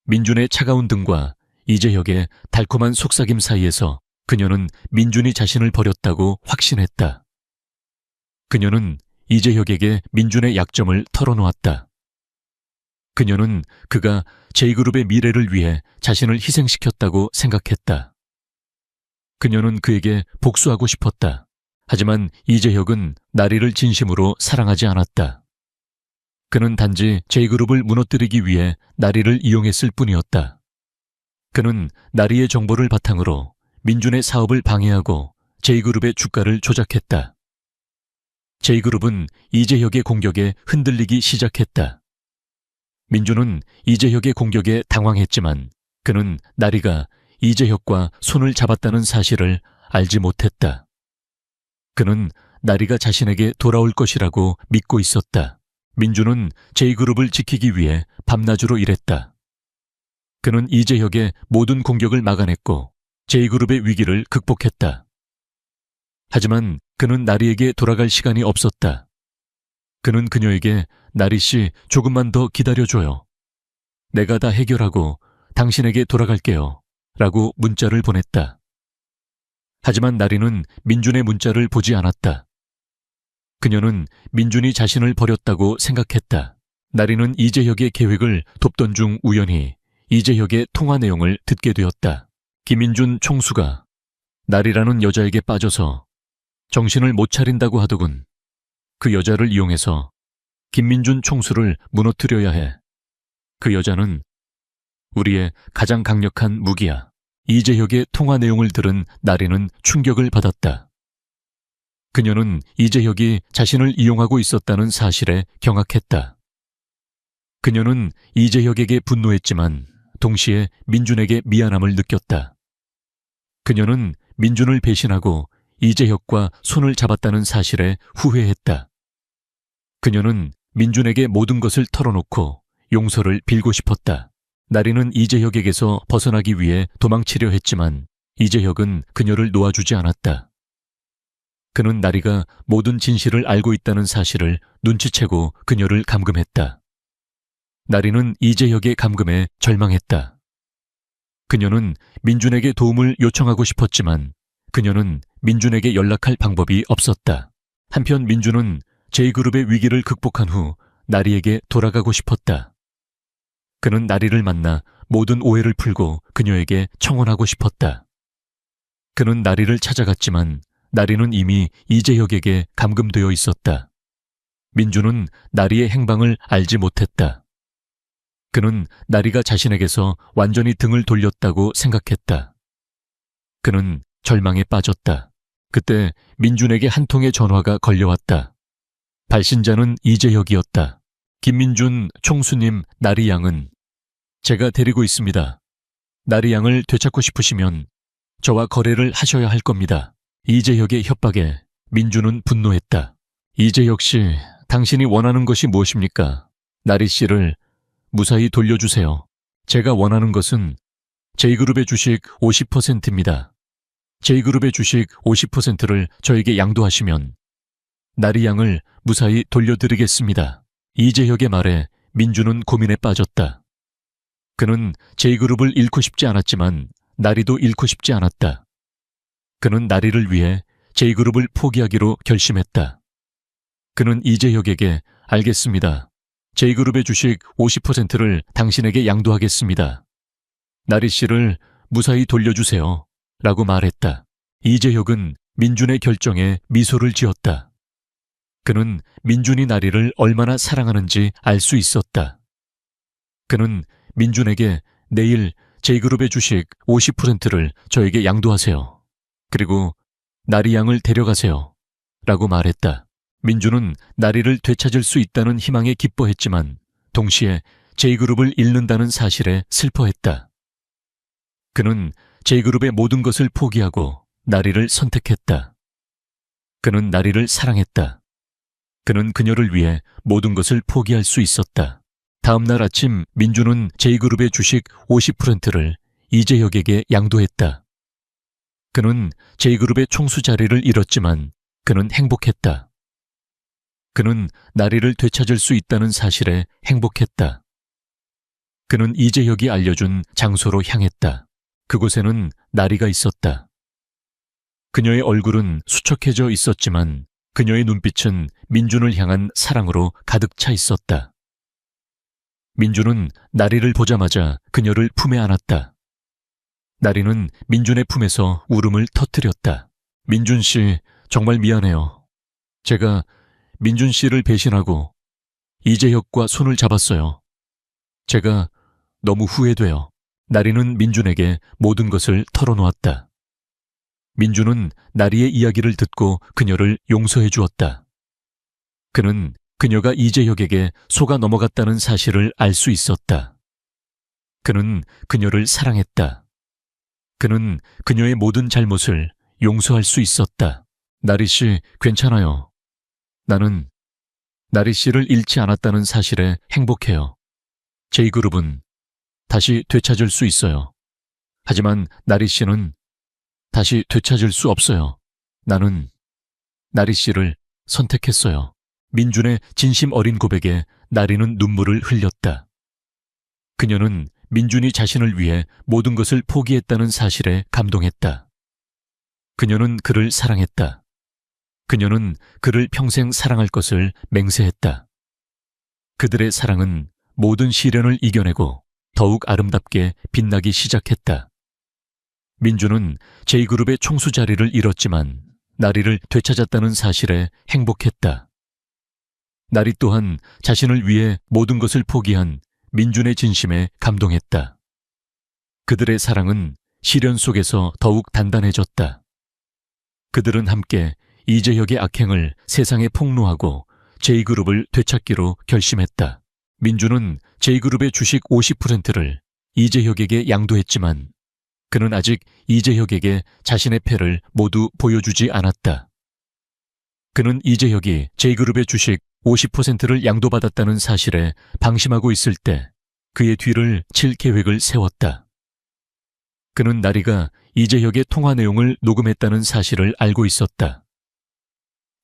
Speaker 1: 민준의 차가운 등과 이재혁의 달콤한 속삭임 사이에서 그녀는 민준이 자신을 버렸다고 확신했다. 그녀는 이재혁에게 민준의 약점을 털어놓았다. 그녀는 그가 J그룹의 미래를 위해 자신을 희생시켰다고 생각했다. 그녀는 그에게 복수하고 싶었다. 하지만 이재혁은 나리를 진심으로 사랑하지 않았다. 그는 단지 J그룹을 무너뜨리기 위해 나리를 이용했을 뿐이었다. 그는 나리의 정보를 바탕으로 민준의 사업을 방해하고 J그룹의 주가를 조작했다. J그룹은 이재혁의 공격에 흔들리기 시작했다. 민준은 이재혁의 공격에 당황했지만 그는 나리가 이재혁과 손을 잡았다는 사실을 알지 못했다. 그는 나리가 자신에게 돌아올 것이라고 믿고 있었다. 민준은 J그룹을 지키기 위해 밤낮으로 일했다. 그는 이재혁의 모든 공격을 막아냈고 J그룹의 위기를 극복했다. 하지만 그는 나리에게 돌아갈 시간이 없었다. 그는 그녀에게 나리 씨, 조금만 더 기다려줘요. 내가 다 해결하고 당신에게 돌아갈게요. 라고 문자를 보냈다. 하지만 나리는 민준의 문자를 보지 않았다. 그녀는 민준이 자신을 버렸다고 생각했다. 나리는 이재혁의 계획을 돕던 중 우연히 이재혁의 통화 내용을 듣게 되었다. 김민준 총수가 나리라는 여자에게 빠져서 정신을 못 차린다고 하더군. 그 여자를 이용해서 김민준 총수를 무너뜨려야 해. 그 여자는 우리의 가장 강력한 무기야. 이재혁의 통화 내용을 들은 나리는 충격을 받았다. 그녀는 이재혁이 자신을 이용하고 있었다는 사실에 경악했다. 그녀는 이재혁에게 분노했지만 동시에 민준에게 미안함을 느꼈다. 그녀는 민준을 배신하고 이재혁과 손을 잡았다는 사실에 후회했다. 그녀는 민준에게 모든 것을 털어놓고 용서를 빌고 싶었다. 나리는 이재혁에게서 벗어나기 위해 도망치려 했지만 이재혁은 그녀를 놓아주지 않았다. 그는 나리가 모든 진실을 알고 있다는 사실을 눈치채고 그녀를 감금했다. 나리는 이재혁의 감금에 절망했다. 그녀는 민준에게 도움을 요청하고 싶었지만 그녀는 민준에게 연락할 방법이 없었다. 한편 민준은 J그룹의 위기를 극복한 후 나리에게 돌아가고 싶었다. 그는 나리를 만나 모든 오해를 풀고 그녀에게 청혼하고 싶었다. 그는 나리를 찾아갔지만 나리는 이미 이재혁에게 감금되어 있었다. 민준은 나리의 행방을 알지 못했다. 그는 나리가 자신에게서 완전히 등을 돌렸다고 생각했다. 그는 절망에 빠졌다. 그때 민준에게 한 통의 전화가 걸려왔다. 발신자는 이재혁이었다. 김민준 총수님, 나리 양은 제가 데리고 있습니다. 나리 양을 되찾고 싶으시면 저와 거래를 하셔야 할 겁니다. 이재혁의 협박에 민준은 분노했다. 이재혁 씨, 당신이 원하는 것이 무엇입니까? 나리 씨를 무사히 돌려주세요. 제가 원하는 것은 J그룹의 주식 50%입니다. J그룹의 주식 50%를 저에게 양도하시면 나리 양을 무사히 돌려드리겠습니다. 이재혁의 말에 민준은 고민에 빠졌다. 그는 J그룹을 잃고 싶지 않았지만 나리도 잃고 싶지 않았다. 그는 나리를 위해 J그룹을 포기하기로 결심했다. 그는 이재혁에게 알겠습니다. J그룹의 주식 50%를 당신에게 양도하겠습니다. 나리 씨를 무사히 돌려주세요. 라고 말했다. 이재혁은 민준의 결정에 미소를 지었다. 그는 민준이 나리를 얼마나 사랑하는지 알 수 있었다. 그는 민준에게 내일 J그룹의 주식 50%를 저에게 양도하세요. 그리고 나리 양을 데려가세요. 라고 말했다. 민준은 나리를 되찾을 수 있다는 희망에 기뻐했지만 동시에 J그룹을 잃는다는 사실에 슬퍼했다. 그는 J그룹의 모든 것을 포기하고 나리를 선택했다. 그는 나리를 사랑했다. 그는 그녀를 위해 모든 것을 포기할 수 있었다. 다음 날 아침 민준은 J그룹의 주식 50%를 이재혁에게 양도했다. 그는 J그룹의 총수 자리를 잃었지만 그는 행복했다. 그는 나리를 되찾을 수 있다는 사실에 행복했다. 그는 이재혁이 알려준 장소로 향했다. 그곳에는 나리가 있었다. 그녀의 얼굴은 수척해져 있었지만 그녀의 눈빛은 민준을 향한 사랑으로 가득 차 있었다. 민준은 나리를 보자마자 그녀를 품에 안았다. 나리는 민준의 품에서 울음을 터뜨렸다. 민준 씨, 정말 미안해요. 제가 민준 씨를 배신하고 이재혁과 손을 잡았어요. 제가 너무 후회돼요. 나리는 민준에게 모든 것을 털어놓았다. 민준은 나리의 이야기를 듣고 그녀를 용서해 주었다. 그는 그녀가 이재혁에게 속아 넘어갔다는 사실을 알 수 있었다. 그는 그녀를 사랑했다. 그는 그녀의 모든 잘못을 용서할 수 있었다. 나리 씨, 괜찮아요. 나는 나리 씨를 잃지 않았다는 사실에 행복해요. J그룹은 다시 되찾을 수 있어요. 하지만 나리 씨는 다시 되찾을 수 없어요. 나는 나리 씨를 선택했어요. 민준의 진심 어린 고백에 나리는 눈물을 흘렸다. 그녀는 민준이 자신을 위해 모든 것을 포기했다는 사실에 감동했다. 그녀는 그를 사랑했다. 그녀는 그를 평생 사랑할 것을 맹세했다. 그들의 사랑은 모든 시련을 이겨내고 더욱 아름답게 빛나기 시작했다. 민준은 J그룹의 총수 자리를 잃었지만 나리를 되찾았다는 사실에 행복했다. 나리 또한 자신을 위해 모든 것을 포기한 민준의 진심에 감동했다. 그들의 사랑은 시련 속에서 더욱 단단해졌다. 그들은 함께 이재혁의 악행을 세상에 폭로하고 J그룹을 되찾기로 결심했다. 민준은 J그룹의 주식 50%를 이재혁에게 양도했지만 그는 아직 이재혁에게 자신의 패를 모두 보여주지 않았다. 그는 이재혁이 J그룹의 주식 50%를 양도받았다는 사실에 방심하고 있을 때 그의 뒤를 칠 계획을 세웠다. 그는 나리가 이재혁의 통화 내용을 녹음했다는 사실을 알고 있었다.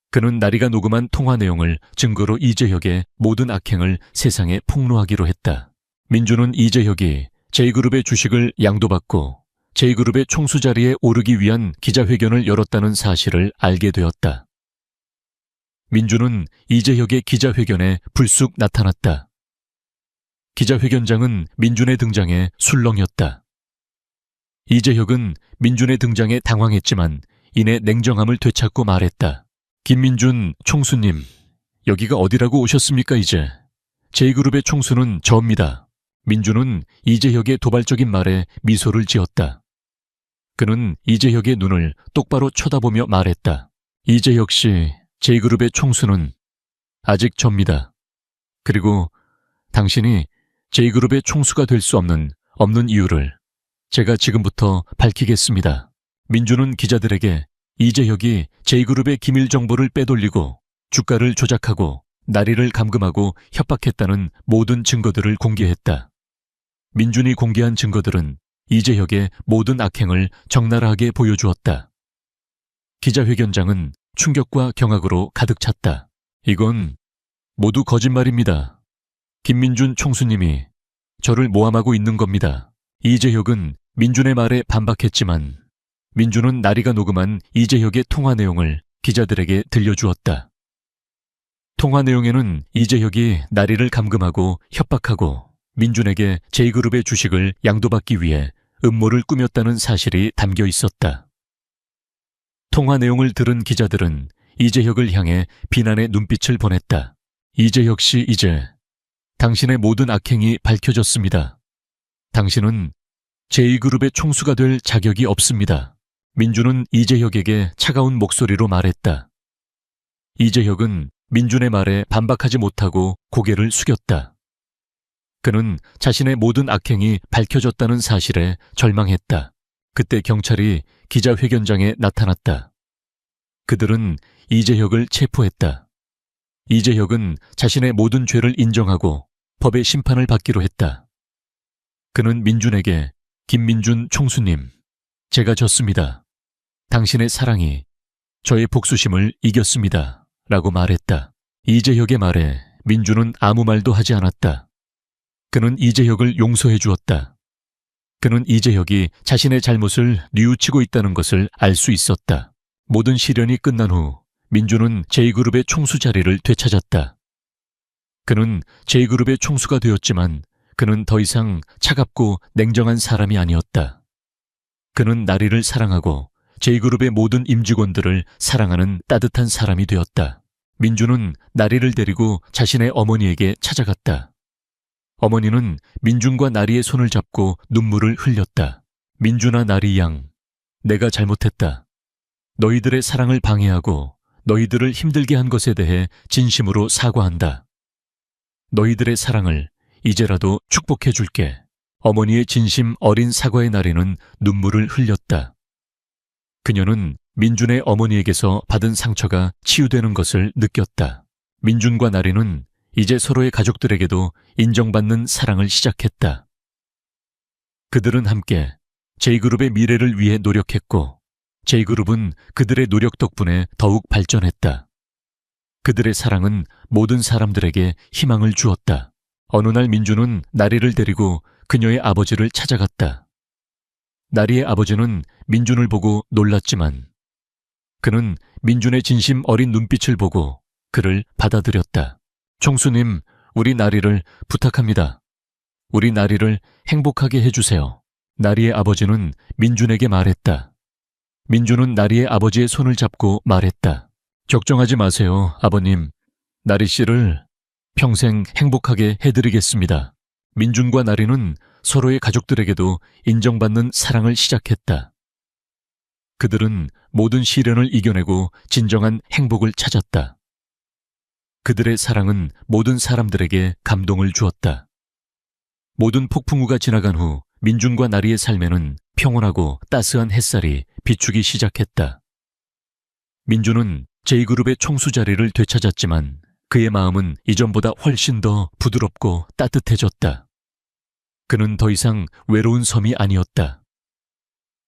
Speaker 1: 그는 나리가 녹음한 통화 내용을 증거로 이재혁의 모든 악행을 세상에 폭로하기로 했다. 민주는 이재혁이 J그룹의 주식을 양도받고 J그룹의 총수 자리에 오르기 위한 기자회견을 열었다는 사실을 알게 되었다. 민주는 이재혁의 기자회견에 불쑥 나타났다. 기자회견장은 민준의 등장에 술렁였다. 이재혁은 민준의 등장에 당황했지만 이내 냉정함을 되찾고 말했다. 김민준 총수님, 여기가 어디라고 오셨습니까 이제? J그룹의 총수는 저입니다. 민준은 이재혁의 도발적인 말에 미소를 지었다. 그는 이재혁의 눈을 똑바로 쳐다보며 말했다. 이재혁 씨, J그룹의 총수는 아직 접니다. 그리고 당신이 J그룹의 총수가 될 수 없는 이유를 제가 지금부터 밝히겠습니다. 민주는 기자들에게 이재혁이 J그룹의 기밀 정보를 빼돌리고 주가를 조작하고 나리를 감금하고 협박했다는 모든 증거들을 공개했다. 민준이 공개한 증거들은 이재혁의 모든 악행을 적나라하게 보여주었다. 기자회견장은 충격과 경악으로 가득 찼다. 이건 모두 거짓말입니다. 김민준 총수님이 저를 모함하고 있는 겁니다. 이재혁은 민준의 말에 반박했지만 민준은 나리가 녹음한 이재혁의 통화 내용을 기자들에게 들려주었다. 통화 내용에는 이재혁이 나리를 감금하고 협박하고 민준에게 J그룹의 주식을 양도받기 위해 음모를 꾸몄다는 사실이 담겨 있었다. 통화 내용을 들은 기자들은 이재혁을 향해 비난의 눈빛을 보냈다. 이재혁 씨, 이제 당신의 모든 악행이 밝혀졌습니다. 당신은 J그룹의 총수가 될 자격이 없습니다. 민준은 이재혁에게 차가운 목소리로 말했다. 이재혁은 민준의 말에 반박하지 못하고 고개를 숙였다. 그는 자신의 모든 악행이 밝혀졌다는 사실에 절망했다. 그때 경찰이 기자회견장에 나타났다. 그들은 이재혁을 체포했다. 이재혁은 자신의 모든 죄를 인정하고 법의 심판을 받기로 했다. 그는 민준에게 김민준 총수님, 제가 졌습니다. 당신의 사랑이 저의 복수심을 이겼습니다. 라고 말했다. 이재혁의 말에 민준은 아무 말도 하지 않았다. 그는 이재혁을 용서해 주었다. 그는 이재혁이 자신의 잘못을 뉘우치고 있다는 것을 알 수 있었다. 모든 시련이 끝난 후 민준은 J그룹의 총수 자리를 되찾았다. 그는 J그룹의 총수가 되었지만 그는 더 이상 차갑고 냉정한 사람이 아니었다. 그는 나리를 사랑하고 J그룹의 모든 임직원들을 사랑하는 따뜻한 사람이 되었다. 민준은 나리를 데리고 자신의 어머니에게 찾아갔다. 어머니는 민준과 나리의 손을 잡고 눈물을 흘렸다. 민준아, 나리 양, 내가 잘못했다. 너희들의 사랑을 방해하고 너희들을 힘들게 한 것에 대해 진심으로 사과한다. 너희들의 사랑을 이제라도 축복해 줄게. 어머니의 진심 어린 사과의 나리는 눈물을 흘렸다. 그녀는 민준의 어머니에게서 받은 상처가 치유되는 것을 느꼈다. 민준과 나리는 이제 서로의 가족들에게도 인정받는 사랑을 시작했다. 그들은 함께 J그룹의 미래를 위해 노력했고 J그룹은 그들의 노력 덕분에 더욱 발전했다. 그들의 사랑은 모든 사람들에게 희망을 주었다. 어느 날 민준은 나리를 데리고 그녀의 아버지를 찾아갔다. 나리의 아버지는 민준을 보고 놀랐지만 그는 민준의 진심 어린 눈빛을 보고 그를 받아들였다. 총수님, 우리 나리를 부탁합니다. 우리 나리를 행복하게 해주세요. 나리의 아버지는 민준에게 말했다. 민준은 나리의 아버지의 손을 잡고 말했다. 걱정하지 마세요, 아버님. 나리 씨를 평생 행복하게 해드리겠습니다. 민준과 나리는 서로의 가족들에게도 인정받는 사랑을 시작했다. 그들은 모든 시련을 이겨내고 진정한 행복을 찾았다. 그들의 사랑은 모든 사람들에게 감동을 주었다. 모든 폭풍우가 지나간 후 민준과 나리의 삶에는 평온하고 따스한 햇살이 비추기 시작했다. 민주는 J그룹의 총수 자리를 되찾았지만 그의 마음은 이전보다 훨씬 더 부드럽고 따뜻해졌다. 그는 더 이상 외로운 섬이 아니었다.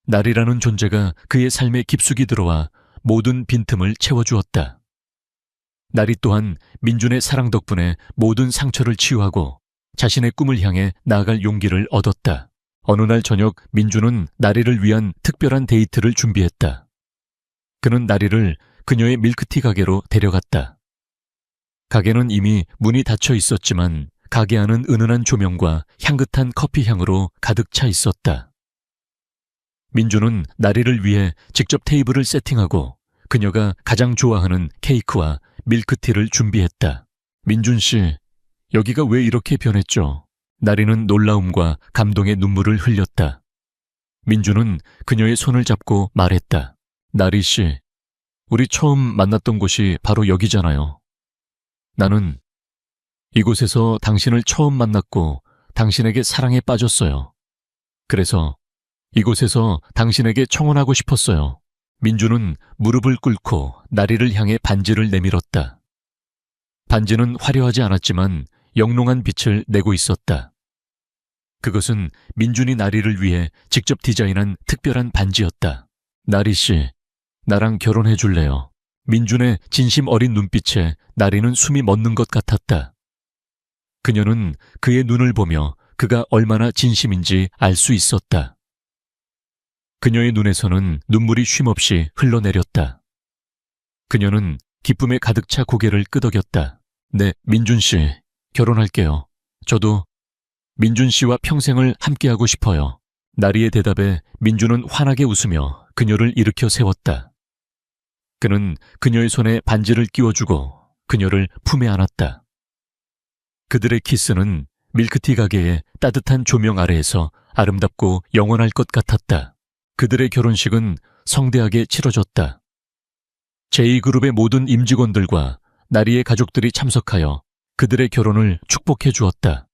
Speaker 1: 날이라는 존재가 그의 삶에 깊숙이 들어와 모든 빈틈을 채워주었다. 나리 또한 민준의 사랑 덕분에 모든 상처를 치유하고 자신의 꿈을 향해 나아갈 용기를 얻었다. 어느 날 저녁 민준은 나리를 위한 특별한 데이트를 준비했다. 그는 나리를 그녀의 밀크티 가게로 데려갔다. 가게는 이미 문이 닫혀 있었지만 가게 안은 은은한 조명과 향긋한 커피 향으로 가득 차 있었다. 민준은 나리를 위해 직접 테이블을 세팅하고 그녀가 가장 좋아하는 케이크와 밀크티를 준비했다. 민준 씨, 여기가 왜 이렇게 변했죠? 나리는 놀라움과 감동의 눈물을 흘렸다. 민준은 그녀의 손을 잡고 말했다. 나리 씨, 우리 처음 만났던 곳이 바로 여기잖아요. 나는 이곳에서 당신을 처음 만났고 당신에게 사랑에 빠졌어요. 그래서 이곳에서 당신에게 청혼하고 싶었어요. 민주는 무릎을 꿇고 나리를 향해 반지를 내밀었다. 반지는 화려하지 않았지만 영롱한 빛을 내고 있었다. 그것은 민준이 나리를 위해 직접 디자인한 특별한 반지였다. 나리 씨, 나랑 결혼해 줄래요? 민준의 진심 어린 눈빛에 나리는 숨이 멎는 것 같았다. 그녀는 그의 눈을 보며 그가 얼마나 진심인지 알 수 있었다. 그녀의 눈에서는 눈물이 쉼없이 흘러내렸다. 그녀는 기쁨에 가득 차 고개를 끄덕였다. 네, 민준 씨, 결혼할게요. 저도 민준 씨와 평생을 함께하고 싶어요. 나리의 대답에 민준은 환하게 웃으며 그녀를 일으켜 세웠다. 그는 그녀의 손에 반지를 끼워주고 그녀를 품에 안았다. 그들의 키스는 밀크티 가게의 따뜻한 조명 아래에서 아름답고 영원할 것 같았다. 그들의 결혼식은 성대하게 치러졌다. 제2그룹의 모든 임직원들과 나리의 가족들이 참석하여 그들의 결혼을 축복해 주었다.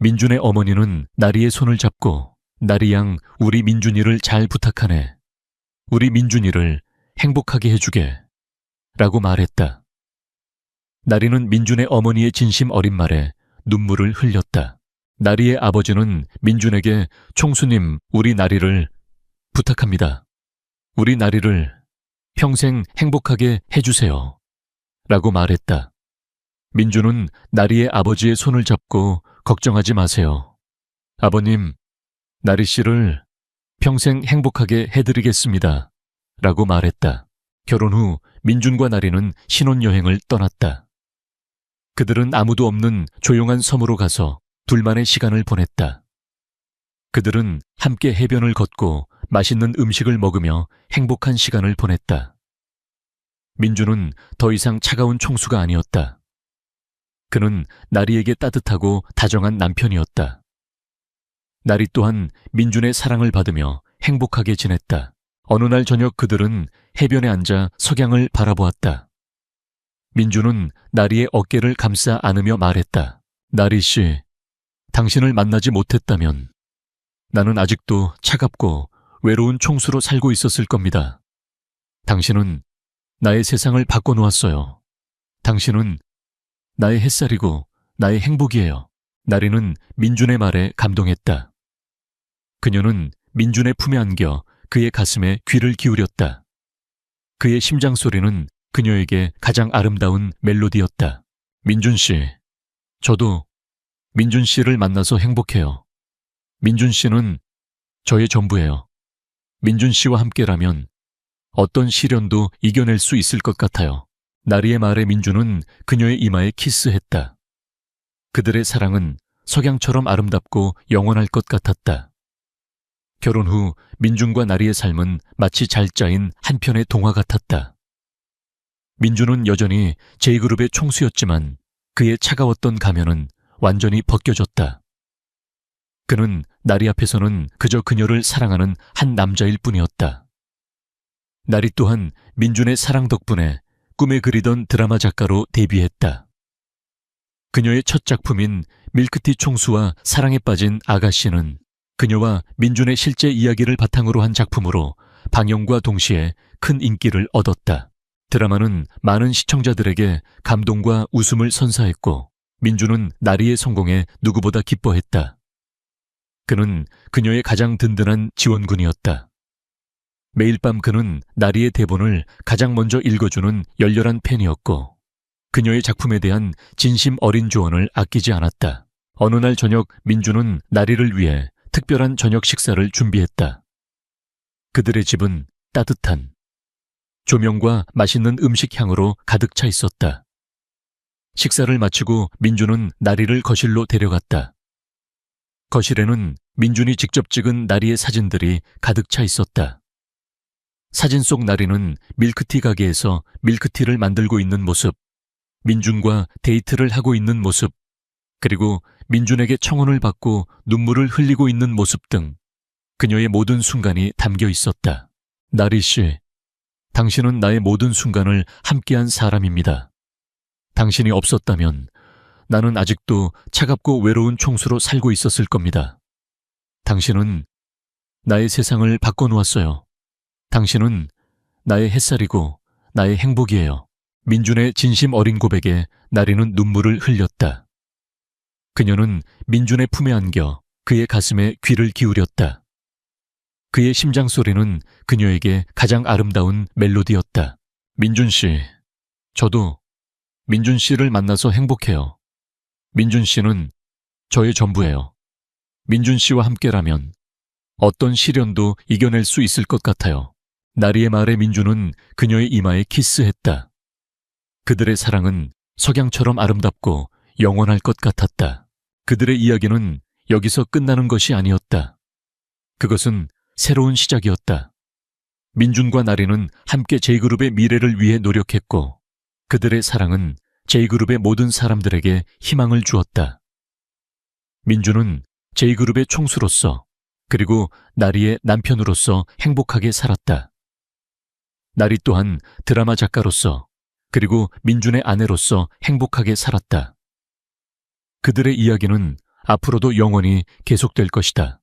Speaker 1: 민준의 어머니는 나리의 손을 잡고 나리 양 우리 민준이를 잘 부탁하네. 우리 민준이를 행복하게 해주게 라고 말했다. 나리는 민준의 어머니의 진심 어린 말에 눈물을 흘렸다. 나리의 아버지는 민준에게 총수님, 우리 나리를 부탁합니다. 우리 나리를 평생 행복하게 해주세요. 라고 말했다. 민준은 나리의 아버지의 손을 잡고 걱정하지 마세요. 아버님, 나리 씨를 평생 행복하게 해드리겠습니다. 라고 말했다. 결혼 후 민준과 나리는 신혼여행을 떠났다. 그들은 아무도 없는 조용한 섬으로 가서 둘만의 시간을 보냈다. 그들은 함께 해변을 걷고 맛있는 음식을 먹으며 행복한 시간을 보냈다. 민준은 더 이상 차가운 총수가 아니었다. 그는 나리에게 따뜻하고 다정한 남편이었다. 나리 또한 민준의 사랑을 받으며 행복하게 지냈다. 어느 날 저녁 그들은 해변에 앉아 석양을 바라보았다. 민준은 나리의 어깨를 감싸 안으며 말했다. 나리 씨, 당신을 만나지 못했다면 나는 아직도 차갑고 외로운 총수로 살고 있었을 겁니다. 당신은 나의 세상을 바꿔놓았어요. 당신은 나의 햇살이고 나의 행복이에요. 나리는 민준의 말에 감동했다. 그녀는 민준의 품에 안겨 그의 가슴에 귀를 기울였다. 그의 심장 소리는 그녀에게 가장 아름다운 멜로디였다. 민준 씨, 저도 민준 씨를 만나서 행복해요. 민준 씨는 저의 전부예요. 민준 씨와 함께라면 어떤 시련도 이겨낼 수 있을 것 같아요. 나리의 말에 민준은 그녀의 이마에 키스했다. 그들의 사랑은 석양처럼 아름답고 영원할 것 같았다. 결혼 후 민준과 나리의 삶은 마치 잘 짜인 한 편의 동화 같았다. 민준은 여전히 J그룹의 총수였지만 그의 차가웠던 가면은 완전히 벗겨졌다. 그는 나리 앞에서는 그저 그녀를 사랑하는 한 남자일 뿐이었다. 나리 또한 민준의 사랑 덕분에 꿈에 그리던 드라마 작가로 데뷔했다. 그녀의 첫 작품인 밀크티 총수와 사랑에 빠진 아가씨는 그녀와 민준의 실제 이야기를 바탕으로 한 작품으로 방영과 동시에 큰 인기를 얻었다. 드라마는 많은 시청자들에게 감동과 웃음을 선사했고 민준은 나리의 성공에 누구보다 기뻐했다. 그는 그녀의 가장 든든한 지원군이었다. 매일 밤 그는 나리의 대본을 가장 먼저 읽어주는 열렬한 팬이었고 그녀의 작품에 대한 진심 어린 조언을 아끼지 않았다. 어느 날 저녁 민준은 나리를 위해 특별한 저녁 식사를 준비했다. 그들의 집은 따뜻한 조명과 맛있는 음식 향으로 가득 차 있었다. 식사를 마치고 민준은 나리를 거실로 데려갔다. 거실에는 민준이 직접 찍은 나리의 사진들이 가득 차 있었다. 사진 속 나리는 밀크티 가게에서 밀크티를 만들고 있는 모습, 민준과 데이트를 하고 있는 모습, 그리고 민준에게 청혼을 받고 눈물을 흘리고 있는 모습 등 그녀의 모든 순간이 담겨 있었다. 나리 씨, 당신은 나의 모든 순간을 함께한 사람입니다. 당신이 없었다면 나는 아직도 차갑고 외로운 총수로 살고 있었을 겁니다. 당신은 나의 세상을 바꿔놓았어요. 당신은 나의 햇살이고 나의 행복이에요. 민준의 진심 어린 고백에 나리는 눈물을 흘렸다. 그녀는 민준의 품에 안겨 그의 가슴에 귀를 기울였다. 그의 심장 소리는 그녀에게 가장 아름다운 멜로디였다. 민준 씨, 저도 민준 씨를 만나서 행복해요. 민준 씨는 저의 전부예요. 민준 씨와 함께라면 어떤 시련도 이겨낼 수 있을 것 같아요. 나리의 말에 민준은 그녀의 이마에 키스했다. 그들의 사랑은 석양처럼 아름답고 영원할 것 같았다. 그들의 이야기는 여기서 끝나는 것이 아니었다. 그것은 새로운 시작이었다. 민준과 나리는 함께 J그룹의 미래를 위해 노력했고 그들의 사랑은 J그룹의 모든 사람들에게 희망을 주었다. 민준은 J그룹의 총수로서 그리고 나리의 남편으로서 행복하게 살았다. 나리 또한 드라마 작가로서 그리고 민준의 아내로서 행복하게 살았다. 그들의 이야기는 앞으로도 영원히 계속될 것이다.